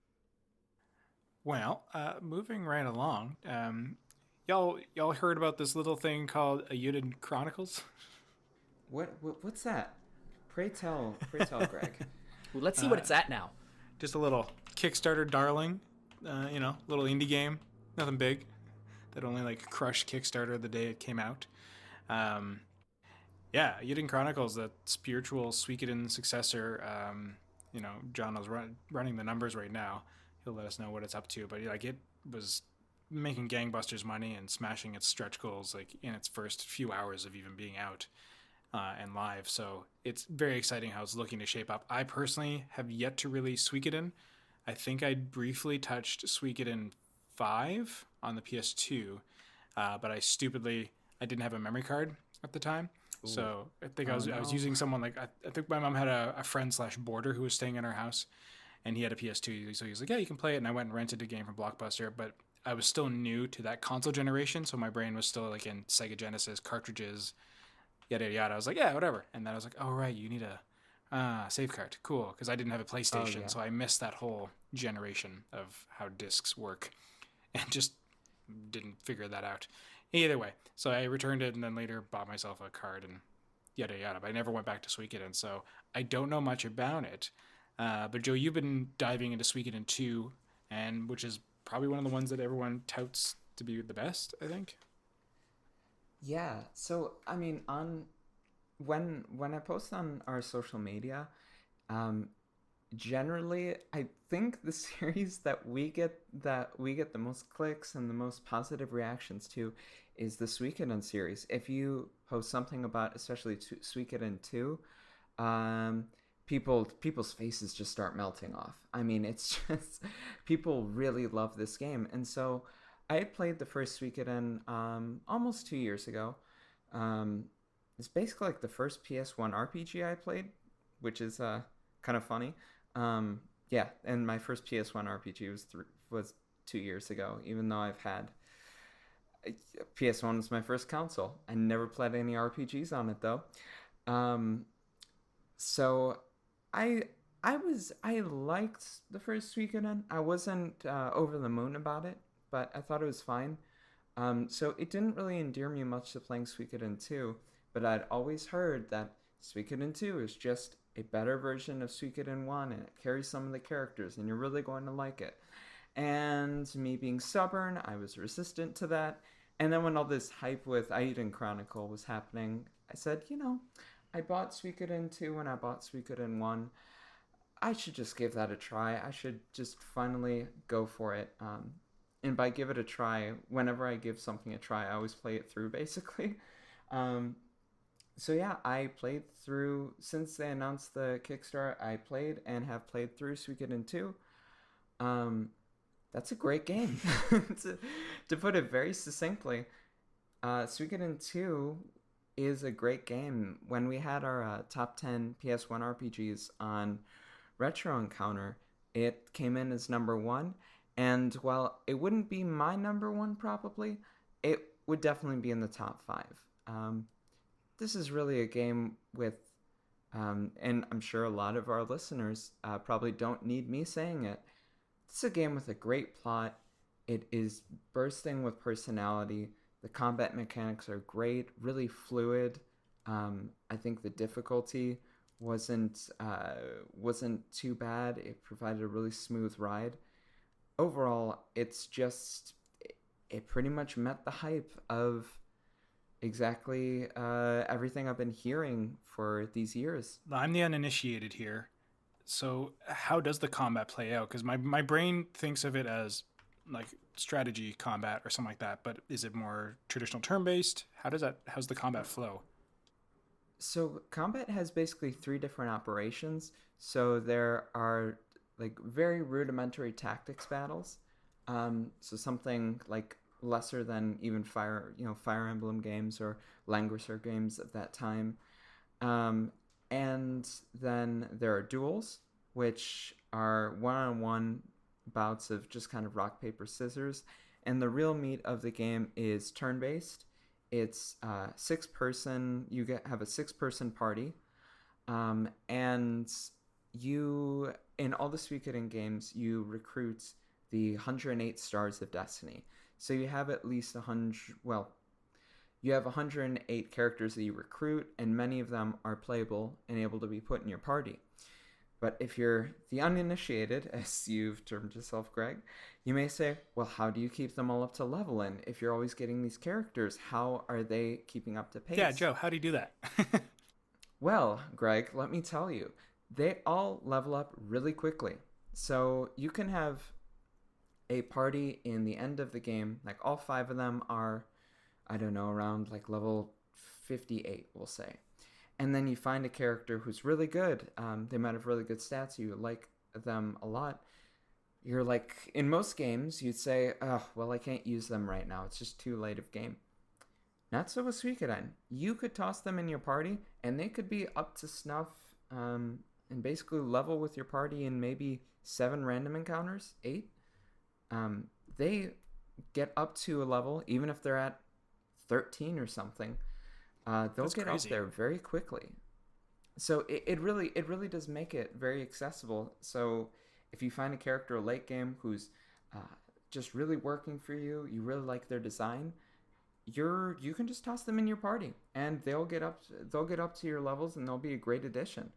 Well, moving right along, y'all heard about this little thing called Eiyuden Chronicles? What's that? Pray tell, Greg. Well, let's see what it's at now. Just a little Kickstarter darling, little indie game, nothing big. That only crushed Kickstarter the day it came out. Eiyuden Chronicles, that spiritual Suikoden successor. Jono's running the numbers right now. He'll let us know what it's up to. But it was making gangbusters money and smashing its stretch goals in its first few hours of even being out and live. So it's very exciting how it's looking to shape up. I personally have yet to release Suikoden. I think I briefly touched Suikoden 5 on the PS2, but I didn't have a memory card at the time. Ooh. So I think I was using someone I think my mom had a friend / boarder who was staying in our house, and he had a PS2. So he was like, yeah, you can play it. And I went and rented a game from Blockbuster, but I was still new to that console generation. So my brain was still in Sega Genesis cartridges, yada, yada, yada. I was like, yeah, whatever. And then I was like, oh, right, you need a save card. Cool. Because I didn't have a PlayStation. So I missed that whole generation of how discs work and just didn't figure that out. Either way, so I returned it and then later bought myself a card and yada yada. But I never went back to Suikoden, so I don't know much about it. But Joe, you've been diving into Suikoden 2, and which is probably one of the ones that everyone touts to be the best, I think. Yeah. So I mean, when I post on our social media, generally I think the series that we get the most clicks and the most positive reactions to is the Suikoden series. If you post something about especially Suikoden 2, people's faces just start melting off. I mean, it's just people really love this game. And so I played the first Suikoden almost 2 years ago. It's basically the first PS1 RPG I played, which is kind of funny. And my first PS1 RPG was 2 years ago, even though I've had PS1 was my first console. I never played any RPGs on it though. So I liked the first Suikoden. I wasn't over the moon about it, but I thought it was fine. So it didn't really endear me much to playing Suikoden 2, but I'd always heard that Suikoden 2 is just a better version of Suikoden 1, and it carries some of the characters, and you're really going to like it. And me being stubborn, I was resistant to that. And then when all this hype with Eiyuden Chronicle was happening, I said, I bought Suikoden 2 and I bought Suikoden 1. I should just give that a try. I should just finally go for it. And by give it a try, whenever I give something a try, I always play it through, basically. So yeah, I played through, since they announced the Kickstarter, I played and have played through Suikoden 2. That's a great game. to put it very succinctly, Suikoden 2 is a great game. When we had our top 10 PS1 RPGs on Retro Encounter, it came in as number 1. And while it wouldn't be my number 1 probably, it would definitely be in the top 5. This is really a game with, and I'm sure a lot of our listeners probably don't need me saying it, it's a game with a great plot. It is bursting with personality. The combat mechanics are great, really fluid. I think the difficulty wasn't too bad. It provided a really smooth ride. Overall, it's just, it pretty much met the hype of exactly everything I've been hearing for these years. I'm the uninitiated here. So how does the combat play out? Because my brain thinks of it as like strategy combat or something like that, but is it more traditional turn-based? How's the combat flow? So combat has basically 3 different operations. So there are like very rudimentary tactics battles. So something like lesser than even Fire Emblem games or Languisher games of that time. And then there are duels, which are one-on-one bouts of just kind of rock, paper, scissors. And the real meat of the game is turn-based. It's 6-person. You have a 6-person party. And you, in all the Suikoden games, you recruit the 108 Stars of Destiny. So you have at least 100, you have 108 characters that you recruit, and many of them are playable and able to be put in your party. But if you're the uninitiated, as you've termed yourself, Greg, you may say, well, how do you keep them all up to level? And if you're always getting these characters, how are they keeping up to pace? Yeah, Joe, how do you do that? Well, Greg, let me tell you, they all level up really quickly. So you can have a party in the end of the game, like all 5 of them are, I don't know, around like level 58, we'll say. And then you find a character who's really good. They might have really good stats. You like them a lot. You're like, in most games, you'd say, oh, well, I can't use them right now. It's just too late of game. Not so with Suikoden. You could toss them in your party, and they could be up to snuff and basically level with your party in maybe 7 random encounters, 8. They get up to a level, even if they're at 13 or something. They'll That's get crazy. up there very quickly. So it really does make it very accessible. So if you find a character late game who's just really working for you, you really like their design, you can just toss them in your party, and they'll get up to your levels, and they'll be a great addition.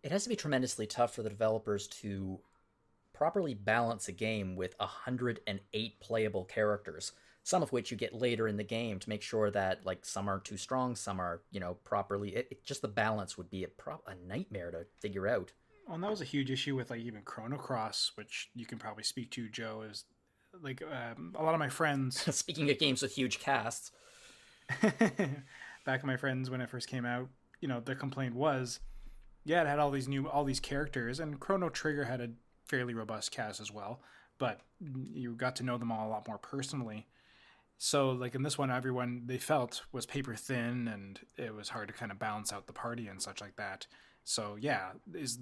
It has to be tremendously tough for the developers to properly balance a game with 108 playable characters, some of which you get later in the game, to make sure that like some are too strong, some are properly. Just the balance would be a nightmare to figure out. Well, and that was a huge issue with like even Chrono Cross, which you can probably speak to, Joe, is like a lot of my friends. Speaking of games with huge casts, back of my friends when it first came out, their complaint was, yeah, it had all these characters, and Chrono Trigger had a fairly robust cast as well, but you got to know them all a lot more personally. So like in this one, everyone they felt was paper thin, and it was hard to kind of balance out the party and such like that. So yeah, does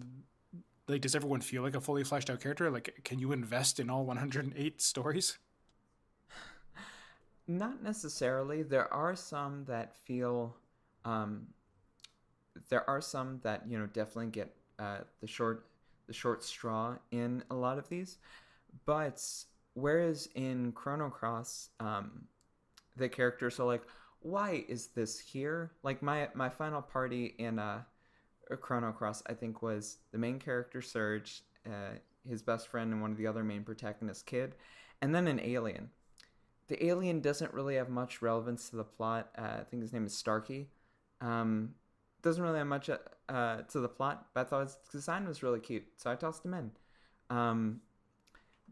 everyone feel like a fully fleshed out character? Like, can you invest in all 108 stories? Not necessarily. There are some that feel, definitely get the short straw in a lot of these, but whereas in Chrono Cross, the characters are like, why is this here? Like my final party in Chrono Cross, I think, was the main character Serge, his best friend, and one of the other main protagonists, Kid, and then an alien. The alien doesn't really have much relevance to the plot. I think his name is Starkey. Doesn't really have much to the plot, but I thought his design was really cute, so I tossed him in.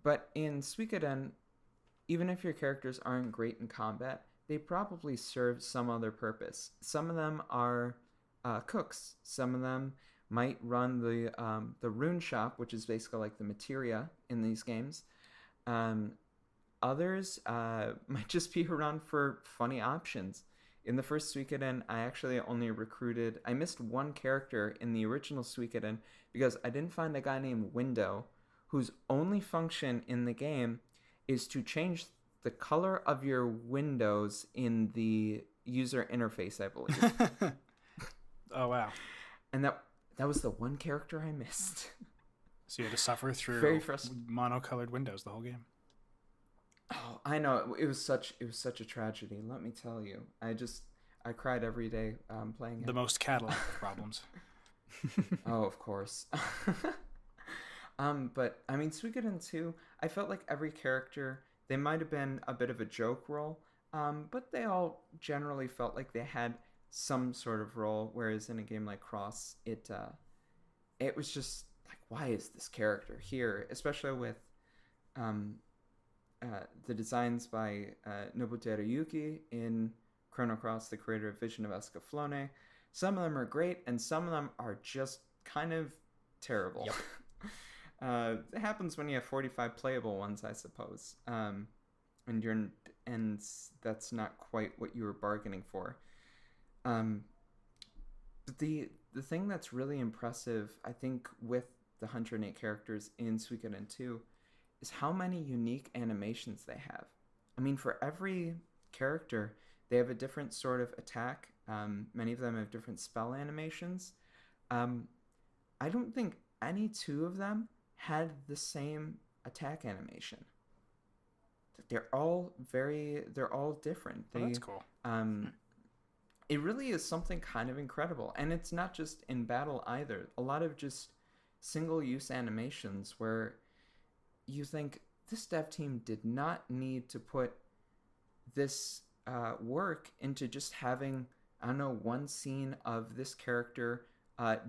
But in Suikoden, even if your characters aren't great in combat, they probably serve some other purpose. Some of them are cooks. Some of them might run the rune shop, which is basically like the materia in these games. Others might just be around for funny options. In the first Suikoden, I actually only recruited... I missed one character in the original Suikoden because I didn't find a guy named Window whose only function in the game is to change the color of your windows in the user interface, I believe. Oh, wow. And that was the one character I missed. So you had to suffer through monocolored windows the whole game. Oh, I know. It was such a tragedy, let me tell you. I cried every day playing it. The most Cadillac problems. Oh, of course. But I mean, Suikoden 2, I felt like every character, they might have been a bit of a joke role, but they all generally felt like they had some sort of role, whereas in a game like Cross, it was just like, why is this character here? Especially with the designs by Nobu Teruyuki in Chrono Cross, the creator of Vision of Escaflowne. Some of them are great, and some of them are just kind of terrible. Yep. It happens when you have 45 playable ones, I suppose, and that's not quite what you were bargaining for. But the thing that's really impressive, I think, with the 108 characters in Suikoden 2 is how many unique animations they have. I mean, for every character, they have a different sort of attack. Many of them have different spell animations. I don't think any two of them had the same attack animation. They're all different. Oh, that's cool. It really is something kind of incredible. And it's not just in battle either. A lot of just single-use animations where you think, this dev team did not need to put this work into just having, I don't know, one scene of this character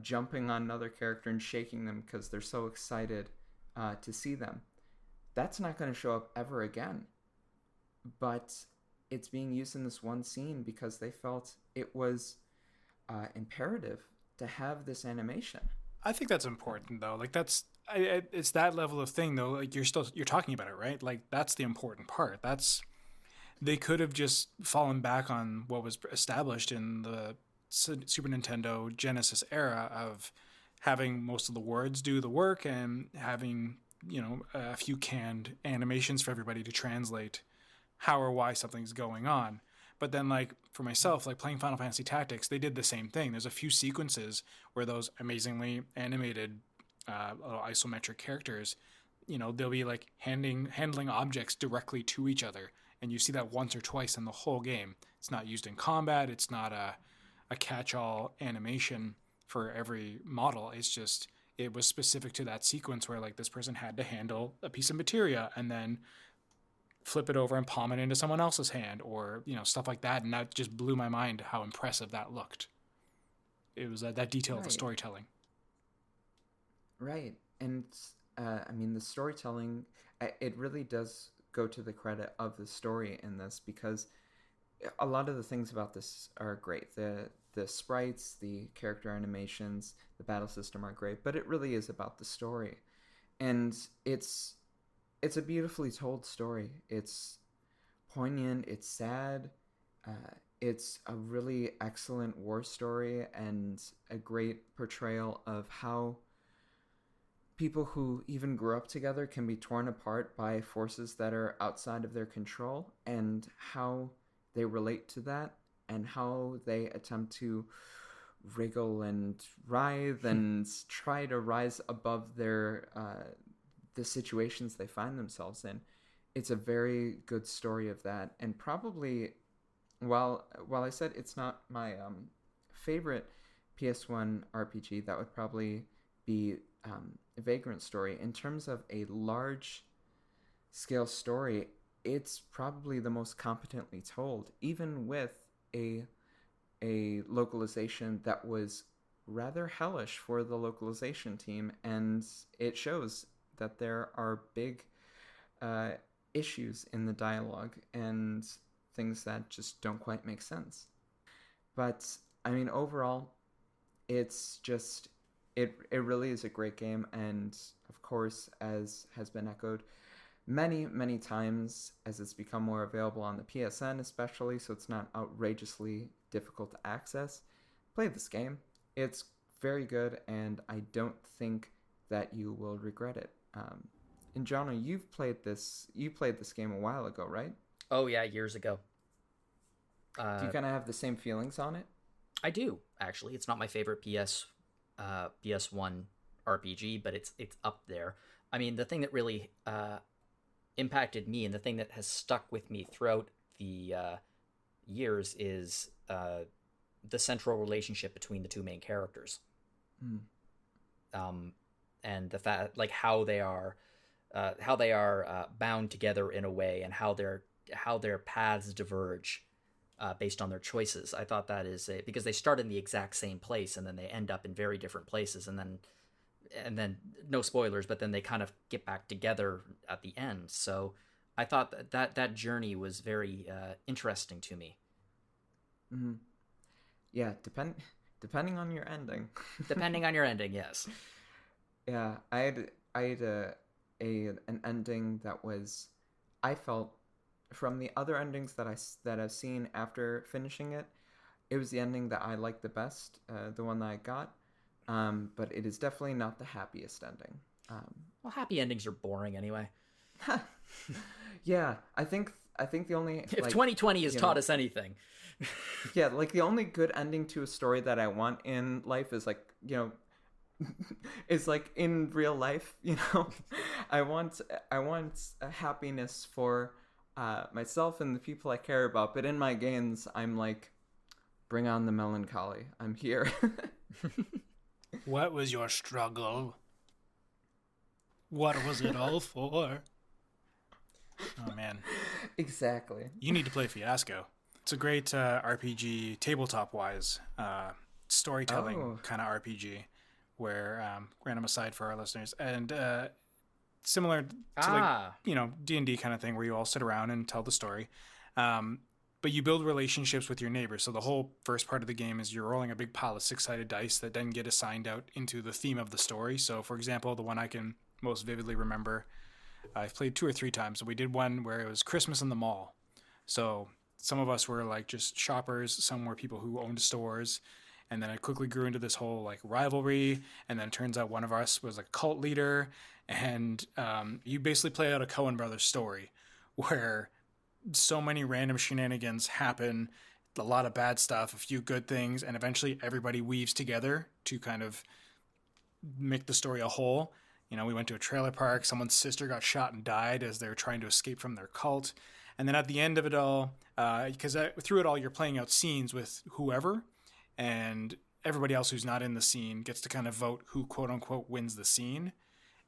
jumping on another character and shaking them because they're so excited to see them. That's not going to show up ever again. But it's being used in this one scene because they felt it was imperative to have this animation. I think that's important, though. Like, it's that level of thing, though. Like, you're talking about it, right? Like, that's the important part. They could have just fallen back on what was established in the Super Nintendo Genesis era of having most of the words do the work and having, a few canned animations for everybody to translate how or why something's going on. But then, like, for myself, like playing Final Fantasy Tactics, they did the same thing. There's a few sequences where those amazingly animated little isometric characters, they'll be like handling objects directly to each other. And you see that once or twice in the whole game. It's not used in combat. It's not a catch-all animation for every model. It's just, it was specific to that sequence where, like, this person had to handle a piece of materia and then flip it over and palm it into someone else's hand, or stuff like that. And that just blew my mind how impressive that looked. It was that detail of the storytelling. Right. And I mean, the storytelling, it really does go to the credit of the story in this, because a lot of the things about this are great. The sprites, the character animations, the battle system are great, but it really is about the story. And it's a beautifully told story. It's poignant, it's sad, it's a really excellent war story and a great portrayal of how people who even grew up together can be torn apart by forces that are outside of their control, and how they relate to that, and how they attempt to wriggle and writhe and try to rise above their the situations they find themselves in. it's a very good story of that, and probably while I said it's not my favorite PS1 RPG, that would probably be Vagrant Story. In terms of a large scale story, it's probably the most competently told, even with a localization that was rather hellish for the localization team, and it shows that there are big issues in the dialogue and things that just don't quite make sense. But I mean, overall, it's just it really is a great game, and of course, as has been echoed many times, as it's become more available on the PSN especially, so it's not outrageously difficult to access, play this game. It's very good, and I don't think that you will regret it. And Jono, you played this game a while ago, right? Oh yeah, years ago. Do you kind of have the same feelings on it? I do, actually. It's not my favorite PS1 RPG, but it's up there. I mean, the thing that really impacted me, and the thing that has stuck with me throughout the years, is the central relationship between the two main characters. And the fact, like, how they are bound together in a way, and how their paths diverge based on their choices. I thought that is because they start in the exact same place, and then they end up in very different places, and then no spoilers, but then they kind of get back together at the end. So I thought that journey was very interesting to me. Mm-hmm. Yeah, depending on your ending. Depending on your ending, yes. Yeah, I had an ending that was, I felt, from the other endings that I've seen after finishing it, it was the ending that I liked the best, the one that I got. But it is definitely not the happiest ending. Well, happy endings are boring anyway. Yeah, I think the only, if 2020 has taught us anything. Yeah, like the only good ending to a story that I want in life is like, is like in real life, I want a happiness for myself and the people I care about, but in my games I'm like, bring on the melancholy. I'm here. What was your struggle? What was it all for? Oh man. Exactly. You need to play Fiasco. It's a great RPG, tabletop-wise, storytelling kind of RPG, where, random aside for our listeners, and similar to like, D&D kind of thing, where you all sit around and tell the story. But you build relationships with your neighbors. So the whole first part of the game is you're rolling a big pile of 6-sided dice that then get assigned out into the theme of the story. So, for example, the one I can most vividly remember, I've played 2 or 3 times. So we did one where it was Christmas in the mall. So some of us were like just shoppers. Some were people who owned stores. And then it quickly grew into this whole like rivalry. And then it turns out one of us was a cult leader. And you basically play out a Coen Brothers story where so many random shenanigans happen, a lot of bad stuff, a few good things, and eventually everybody weaves together to kind of make the story a whole. We went to a trailer park, someone's sister got shot and died as they were trying to escape from their cult. And then at the end of it all, because through it all, you're playing out scenes with whoever, and everybody else who's not in the scene gets to kind of vote who, quote unquote, wins the scene.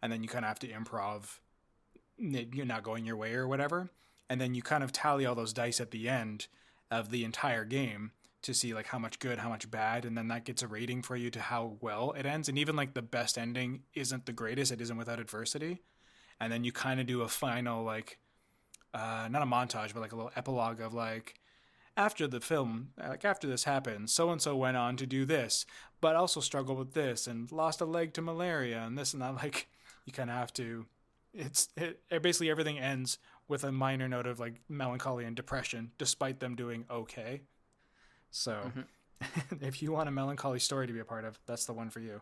And then you kind of have to improv, you're not going your way or whatever. And then you kind of tally all those dice at the end of the entire game to see like how much good, how much bad, and then that gets a rating for you to how well it ends. And even like the best ending isn't the greatest, it isn't without adversity. And then you kind of do a final like, not a montage, but like a little epilogue of like, after the film, like after this happened, so-and-so went on to do this, but also struggled with this and lost a leg to malaria and this and that. Like you kind of have to, basically everything ends with a minor note of like melancholy and depression, despite them doing okay. So if you want a melancholy story to be a part of, that's the one for you.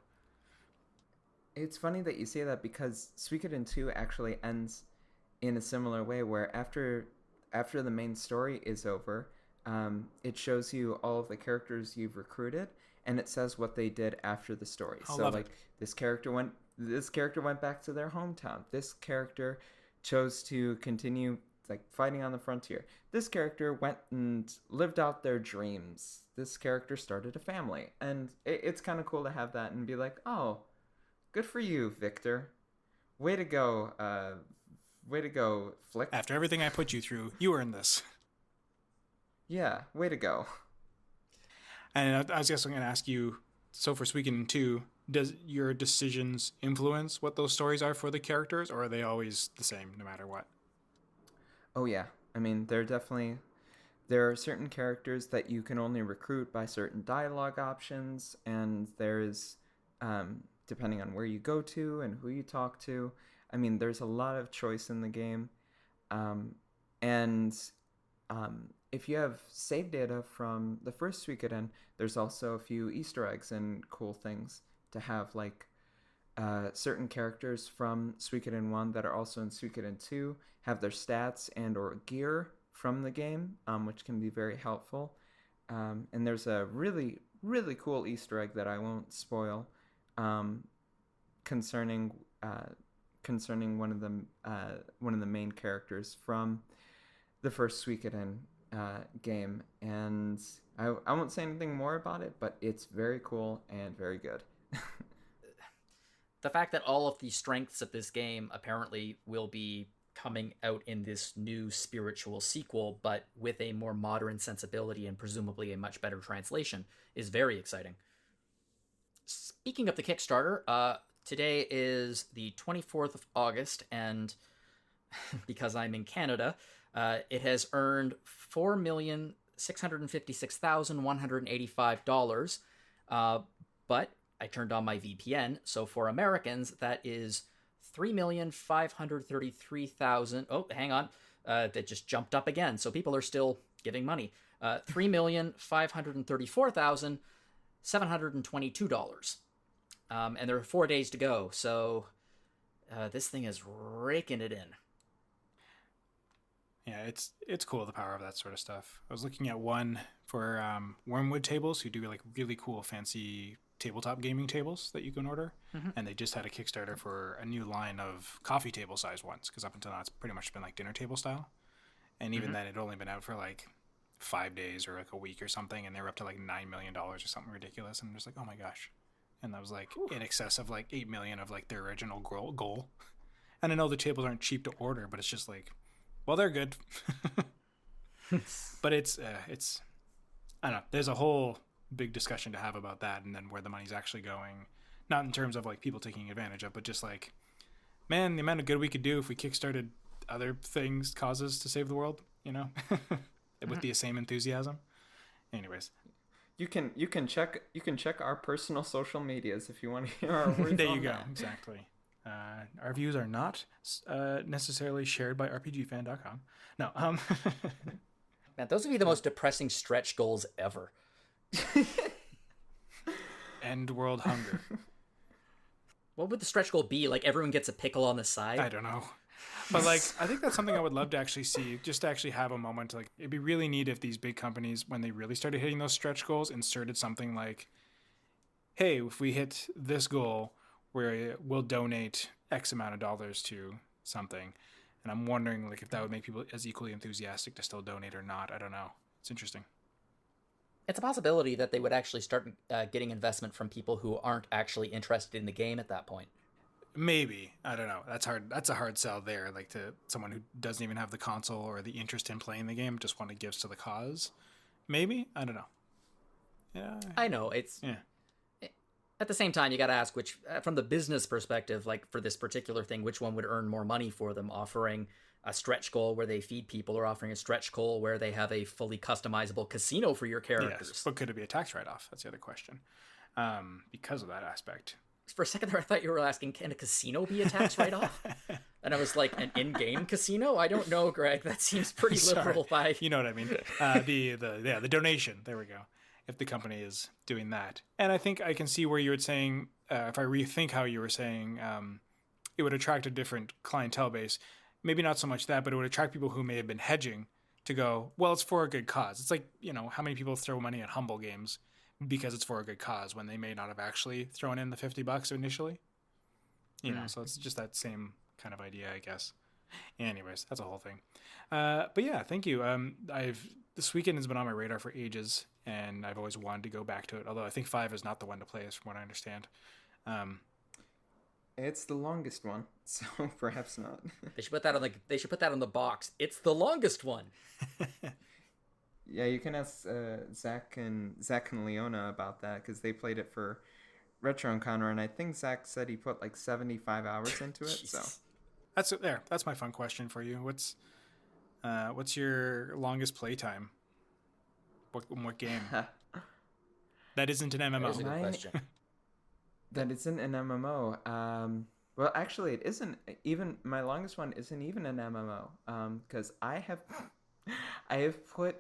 It's funny that you say that, because Suikoden II actually ends in a similar way, where after the main story is over, it shows you all of the characters you've recruited, and it says what they did after the story. So like this character went back to their hometown. This character chose to continue like fighting on the frontier. This character went and lived out their dreams. This character started a family, and it's kind of cool to have that and be like, oh, good for you, Victor. Way to go, Flick. After everything I put you through, you earned this. Yeah, way to go. And I was just going to ask you, so for Suikoden 2, does your decisions influence what those stories are for the characters, or are they always the same no matter what? Oh yeah, I mean, there are certain characters that you can only recruit by certain dialogue options, and there's, depending on where you go to and who you talk to, I mean, there's a lot of choice in the game. If you have save data from the first Suikoden, there's also a few Easter eggs and cool things to have, like certain characters from Suikoden 1 that are also in Suikoden 2 have their stats and or gear from the game, which can be very helpful. And there's a really, really cool Easter egg that I won't spoil concerning one of the main characters from the first Suikoden game, and I won't say anything more about it, but it's very cool and very good. The fact that all of the strengths of this game apparently will be coming out in this new spiritual sequel, but with a more modern sensibility and presumably a much better translation, is very exciting. Speaking of the Kickstarter, today is the 24th of August, and because I'm in Canada, it has earned $4,656,185, but I turned on my VPN, so for Americans, that is $3,533,000. Oh, hang on. That just jumped up again, so people are still giving money. $3,534,722. And there are 4 days to go, so this thing is raking it in. Yeah, it's cool, the power of that sort of stuff. I was looking at one for Wormwood Tables, who do like really cool, fancy tabletop gaming tables that you can order. Mm-hmm. And they just had a Kickstarter for a new line of coffee table size ones, because up until now it's pretty much been like dinner table style. And even then, it had only been out for like 5 days or like a week or something, and they were up to like $9 million or something ridiculous. And I'm just like, oh my gosh. And that was like in excess of like $8 million of like their original goal. And I know the tables aren't cheap to order, but it's just like, well, they're good. But it's I don't know. There's a whole big discussion to have about that, and then where the money's actually going. Not in terms of like people taking advantage of, but just like, man, the amount of good we could do if we kickstarted other things, causes to save the world, you know, with the same enthusiasm. Anyways, you can check our personal social medias if you want to hear our words. There you go. Exactly. Our views are not necessarily shared by RPGfan.com. No. Man, those would be the most depressing stretch goals ever. End world hunger. What would the stretch goal be? Like everyone gets a pickle on the side? I don't know. But like, I think that's something I would love to actually see, just to actually have a moment. Like, it'd be really neat if these big companies, when they really started hitting those stretch goals, inserted something like, hey, if we hit this goal, we'll donate X amount of dollars to something. And I'm wondering like if that would make people as equally enthusiastic to still donate or not. I don't know. It's interesting. It's a possibility that they would actually start getting investment from people who aren't actually interested in the game at that point. Maybe. I don't know. That's hard. That's a hard sell there. Like to someone who doesn't even have the console or the interest in playing the game, just want to give to the cause. Maybe. I don't know. Yeah. I know. At the same time, you got to ask which, from the business perspective, like for this particular thing, which one would earn more money for them, offering a stretch goal where they feed people or offering a stretch goal where they have a fully customizable casino for your characters. Yes, but could it be a tax write-off? That's the other question. Because of that aspect. For a second there, I thought you were asking, can a casino be a tax write-off? And I was like, an in-game casino? I don't know, Greg. That seems pretty liberal. You know what I mean. The donation. There we go. If the company is doing that. And I think I can see where you were saying, if I rethink how you were saying, it would attract a different clientele base. Maybe not so much that, but it would attract people who may have been hedging to go, well, it's for a good cause. It's like, you know, how many people throw money at Humble games because it's for a good cause when they may not have actually thrown in the $50 initially? You know, so it's just that same kind of idea, I guess. Anyways, that's a whole thing. But yeah, thank you. This weekend has been on my radar for ages, and I've always wanted to go back to it. Although I think 5 is not the one to play, as from what I understand. It's the longest one, so perhaps not. They should put that on the box. It's the longest one. Yeah, you can ask Zach and Leona about that, because they played it for Retro Encounter, and I think Zach said he put like 75 hours into it. So that's my fun question for you. What's your longest playtime? What game? That isn't an MMO. That is a good question. That isn't an MMO. Well, actually, it isn't even. My longest one isn't even an MMO. Because I have put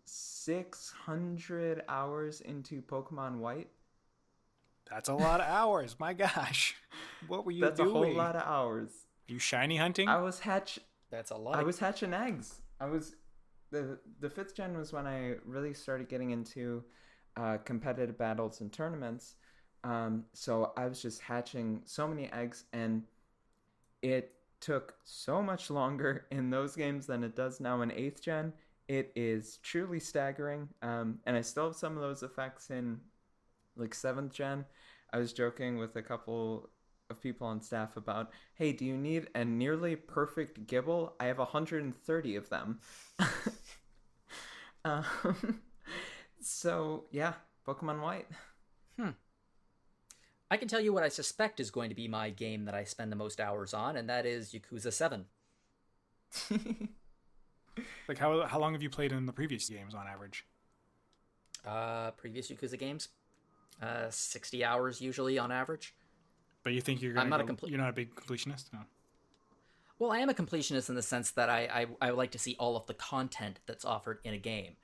600 hours into Pokemon White. That's a lot of hours. My gosh, what were you doing? That's a whole lot of hours. You shiny hunting? That's a lot. I was hatching eggs. The 5th gen was when I really started getting into competitive battles and tournaments. So I was just hatching so many eggs, and it took so much longer in those games than it does now in 8th gen. It is truly staggering. And I still have some of those effects in like 7th gen. I was joking with a couple of people on staff about, hey, do you need a nearly perfect Gibble? I have 130 of them. So yeah, Pokemon White. I can tell you what I suspect is going to be my game that I spend the most hours on, and that is Yakuza 7. Like how long have you played in the previous games on average? Previous Yakuza games, 60 hours usually on average. But you think you're not a big completionist? No. Well, I am a completionist in the sense that I like to see all of the content that's offered in a game.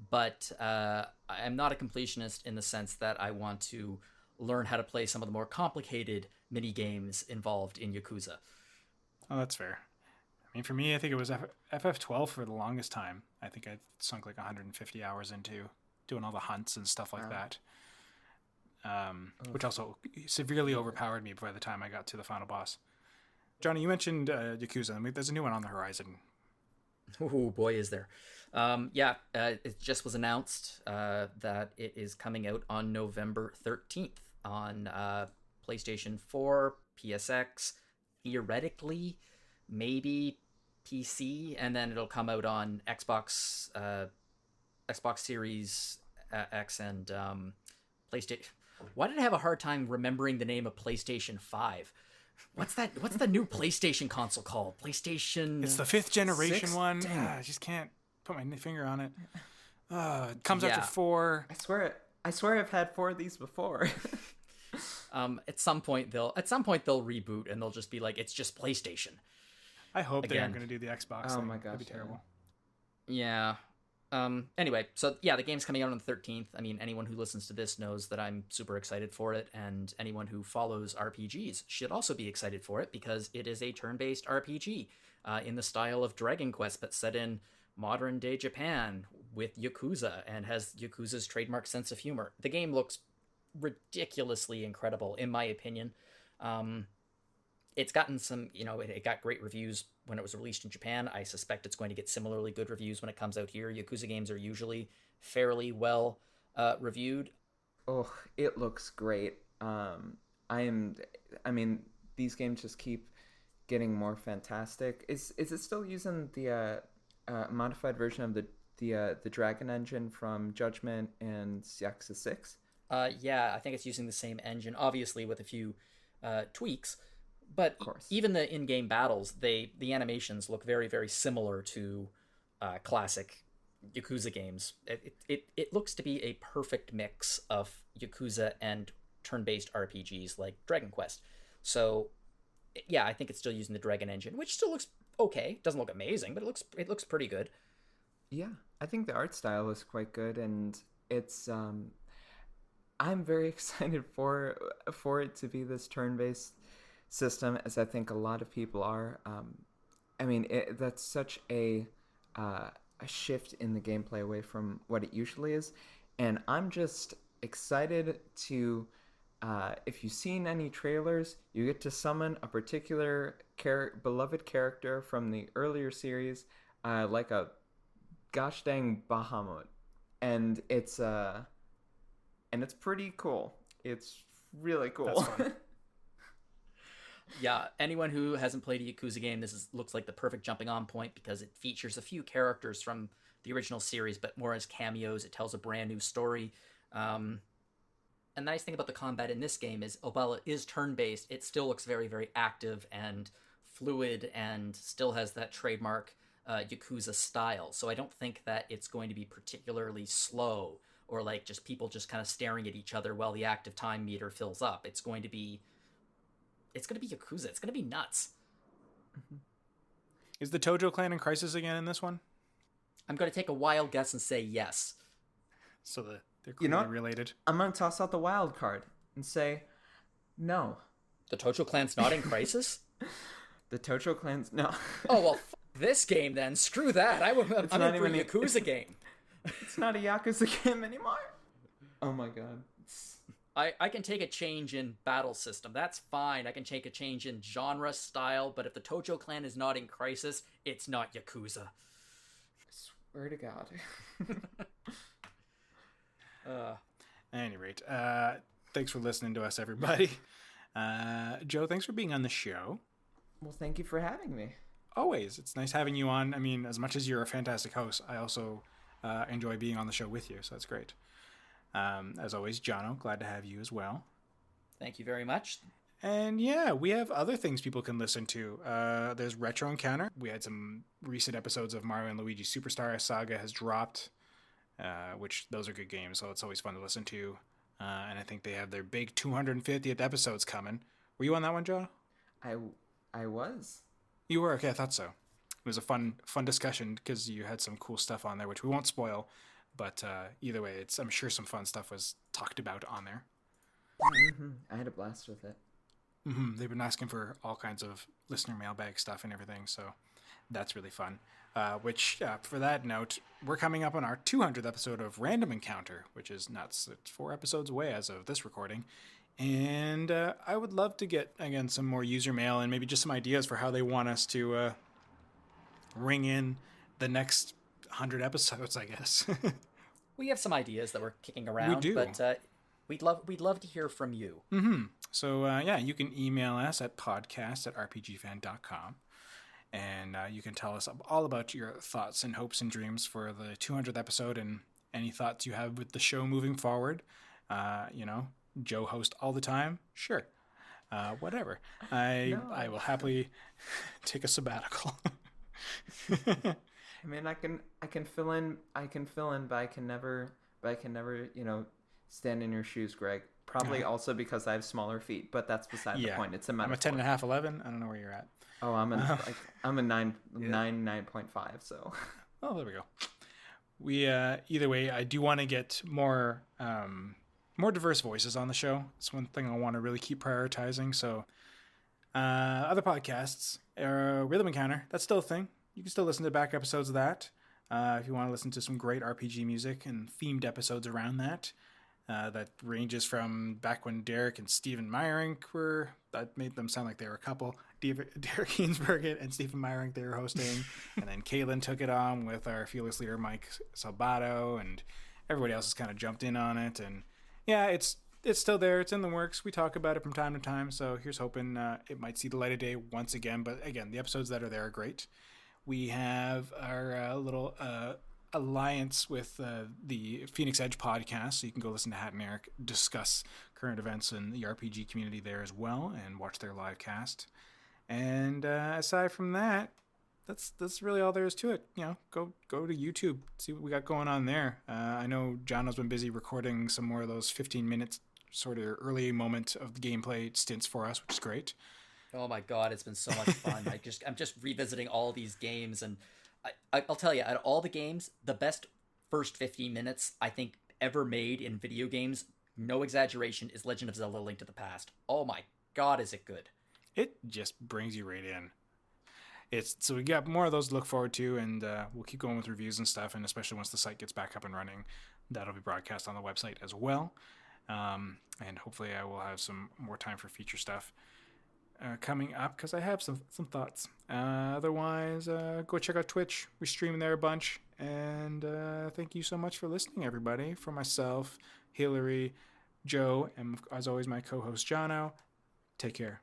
But I'm not a completionist in the sense that I want to learn how to play some of the more complicated mini games involved in Yakuza. Oh, that's fair. I mean, for me, I think it was FF12 for the longest time. I think I sunk like 150 hours into doing all the hunts and stuff like that. Which also severely overpowered me by the time I got to the final boss. Johnny, you mentioned Yakuza. I mean, there's a new one on the horizon. Oh boy, is there. It just was announced that it is coming out on November 13th on PlayStation 4, PSX, theoretically, maybe PC, and then it'll come out on Xbox Series X and PlayStation. Why did I have a hard time remembering the name of PlayStation 5? What's the new PlayStation console called? PlayStation... It's the 5th generation one. I just can't put my finger on it. It comes after 4. I swear I've had 4 of these before. At some point they'll reboot and they'll just be like, it's just PlayStation. I hope they aren't going to do the Xbox. Oh my gosh. That'd be terrible. Yeah. Anyway, so yeah, the game's coming out on the 13th. I mean, anyone who listens to this knows that I'm super excited for it, and anyone who follows RPGs should also be excited for it, because it is a turn-based RPG in the style of Dragon Quest, but set in modern-day Japan with Yakuza, and has Yakuza's trademark sense of humor. The game looks ridiculously incredible, in my opinion. It's gotten some, it got great reviews when it was released in Japan. I suspect it's going to get similarly good reviews when it comes out here. Yakuza games are usually fairly well reviewed. Oh, it looks great. These games just keep getting more fantastic. Is it still using the modified version of the Dragon engine from Judgment and Yakuza 6? Yeah, I think it's using the same engine, obviously with a few tweaks. But even the in-game battles, the animations look very, very similar to classic Yakuza games. It looks to be a perfect mix of Yakuza and turn-based RPGs like Dragon Quest. So, yeah, I think it's still using the Dragon engine, which still looks okay. Doesn't look amazing, but it looks pretty good. Yeah, I think the art style is quite good, and it's I'm very excited for it to be this turn-based system, as I think a lot of people are. That's such a shift in the gameplay away from what it usually is, and I'm just excited to if you've seen any trailers, you get to summon a particular beloved character from the earlier series, like a gosh dang Bahamut, and it's pretty cool. It's really cool. That's fun. Yeah, anyone who hasn't played a Yakuza game, looks like the perfect jumping on point because it features a few characters from the original series, but more as cameos. It tells a brand new story. And the nice thing about the combat in this game is, while it is turn-based, it still looks very, very active and fluid and still has that trademark Yakuza style. So I don't think that it's going to be particularly slow or like just people just kind of staring at each other while the active time meter fills up. It's going to be Yakuza. It's going to be nuts. Mm-hmm. Is the Tojo clan in crisis again in this one? I'm going to take a wild guess and say yes. So they're clearly related. I'm going to toss out the wild card and say no. The Tojo clan's not in crisis? The Tojo clan's... No. Oh, well, this game then. Screw that. I'm in for a Yakuza game. It's not a Yakuza game anymore. Oh my god. I can take a change in battle system. That's fine. I can take a change in genre style, but if the Tojo clan is not in crisis, it's not Yakuza. I swear to God. At any rate, thanks for listening to us, everybody. Joe, thanks for being on the show. Well, thank you for having me. Always. It's nice having you on. I mean, as much as you're a fantastic host, I also enjoy being on the show with you, so that's great. As always, Jono, glad to have you as well. Thank you very much. And yeah, we have other things people can listen to. There's Retro Encounter. We had some recent episodes of Mario and Luigi Superstar Saga has dropped, which those are good games, so it's always fun to listen to. And I think they have their big 250th episodes coming. Were you on that one, Joe? I was. You were? Okay, I thought so. It was a fun discussion because you had some cool stuff on there, which we won't spoil. But either way, I'm sure some fun stuff was talked about on there. Mm-hmm. I had a blast with it. Mm-hmm. They've been asking for all kinds of listener mailbag stuff and everything, so that's really fun. Which, for that note, we're coming up on our 200th episode of Random Encounter, which is nuts. It's 4 episodes away as of this recording. And I would love to get, again, some more user mail and maybe just some ideas for how they want us to ring in the next 100 episodes, I guess. We have some ideas that we're kicking around. We do. But we'd love to hear from you. Mm-hmm. So, yeah, you can email us at podcast@rpgfan.com. And you can tell us all about your thoughts and hopes and dreams for the 200th episode and any thoughts you have with the show moving forward. Joe host all the time? Sure. Whatever. I will happily take a sabbatical. I mean, I can fill in, but I can never, stand in your shoes, Greg. Probably also because I have smaller feet, but that's beside the point. It's a metaphor. I'm a 10.5, 11. I don't know where you're at. Oh, I'm a 9.5. So. Oh, there we go. We either way, I do want to get more diverse voices on the show. It's one thing I want to really keep prioritizing. So, other podcasts, Rhythm Encounter, that's still a thing. You can still listen to back episodes of that. If you want to listen to some great RPG music and themed episodes around that. That ranges from back when Derek and Stephen Meyerink that made them sound like they were a couple. Derek Ginsberg and Stephen Meyerink, they were hosting. And then Kaylin took it on with our fearless leader, Mike Salbato, and everybody else has kind of jumped in on it. And yeah, it's still there. It's in the works. We talk about it from time to time. So here's hoping it might see the light of day once again. But again, the episodes that are there are great. We have our little alliance with the Phoenix Edge podcast, so you can go listen to Hat and Eric discuss current events in the RPG community there as well and watch their live cast. And aside from that, that's really all there is to it. Go to YouTube, see what we got going on there. I know Jono's been busy recording some more of those 15 minutes sort of early moment of the gameplay stints for us, which is great. Oh my god, it's been so much fun. I'm just revisiting all these games, and I'll tell you, out of all the games, the best first 15 minutes I think ever made in video games, no exaggeration, is Legend of Zelda: Link to the Past. Oh my god, is it good. It just brings you right in. So we got more of those to look forward to, and we'll keep going with reviews and stuff, and especially once the site gets back up and running, that'll be broadcast on the website as well. And hopefully I will have some more time for feature stuff coming up, because I have some thoughts. Otherwise, go check out Twitch. We stream there a bunch. And thank you so much for listening, everybody. For myself, Hilary, Joe, and as always, my co-host, Jono. Take care.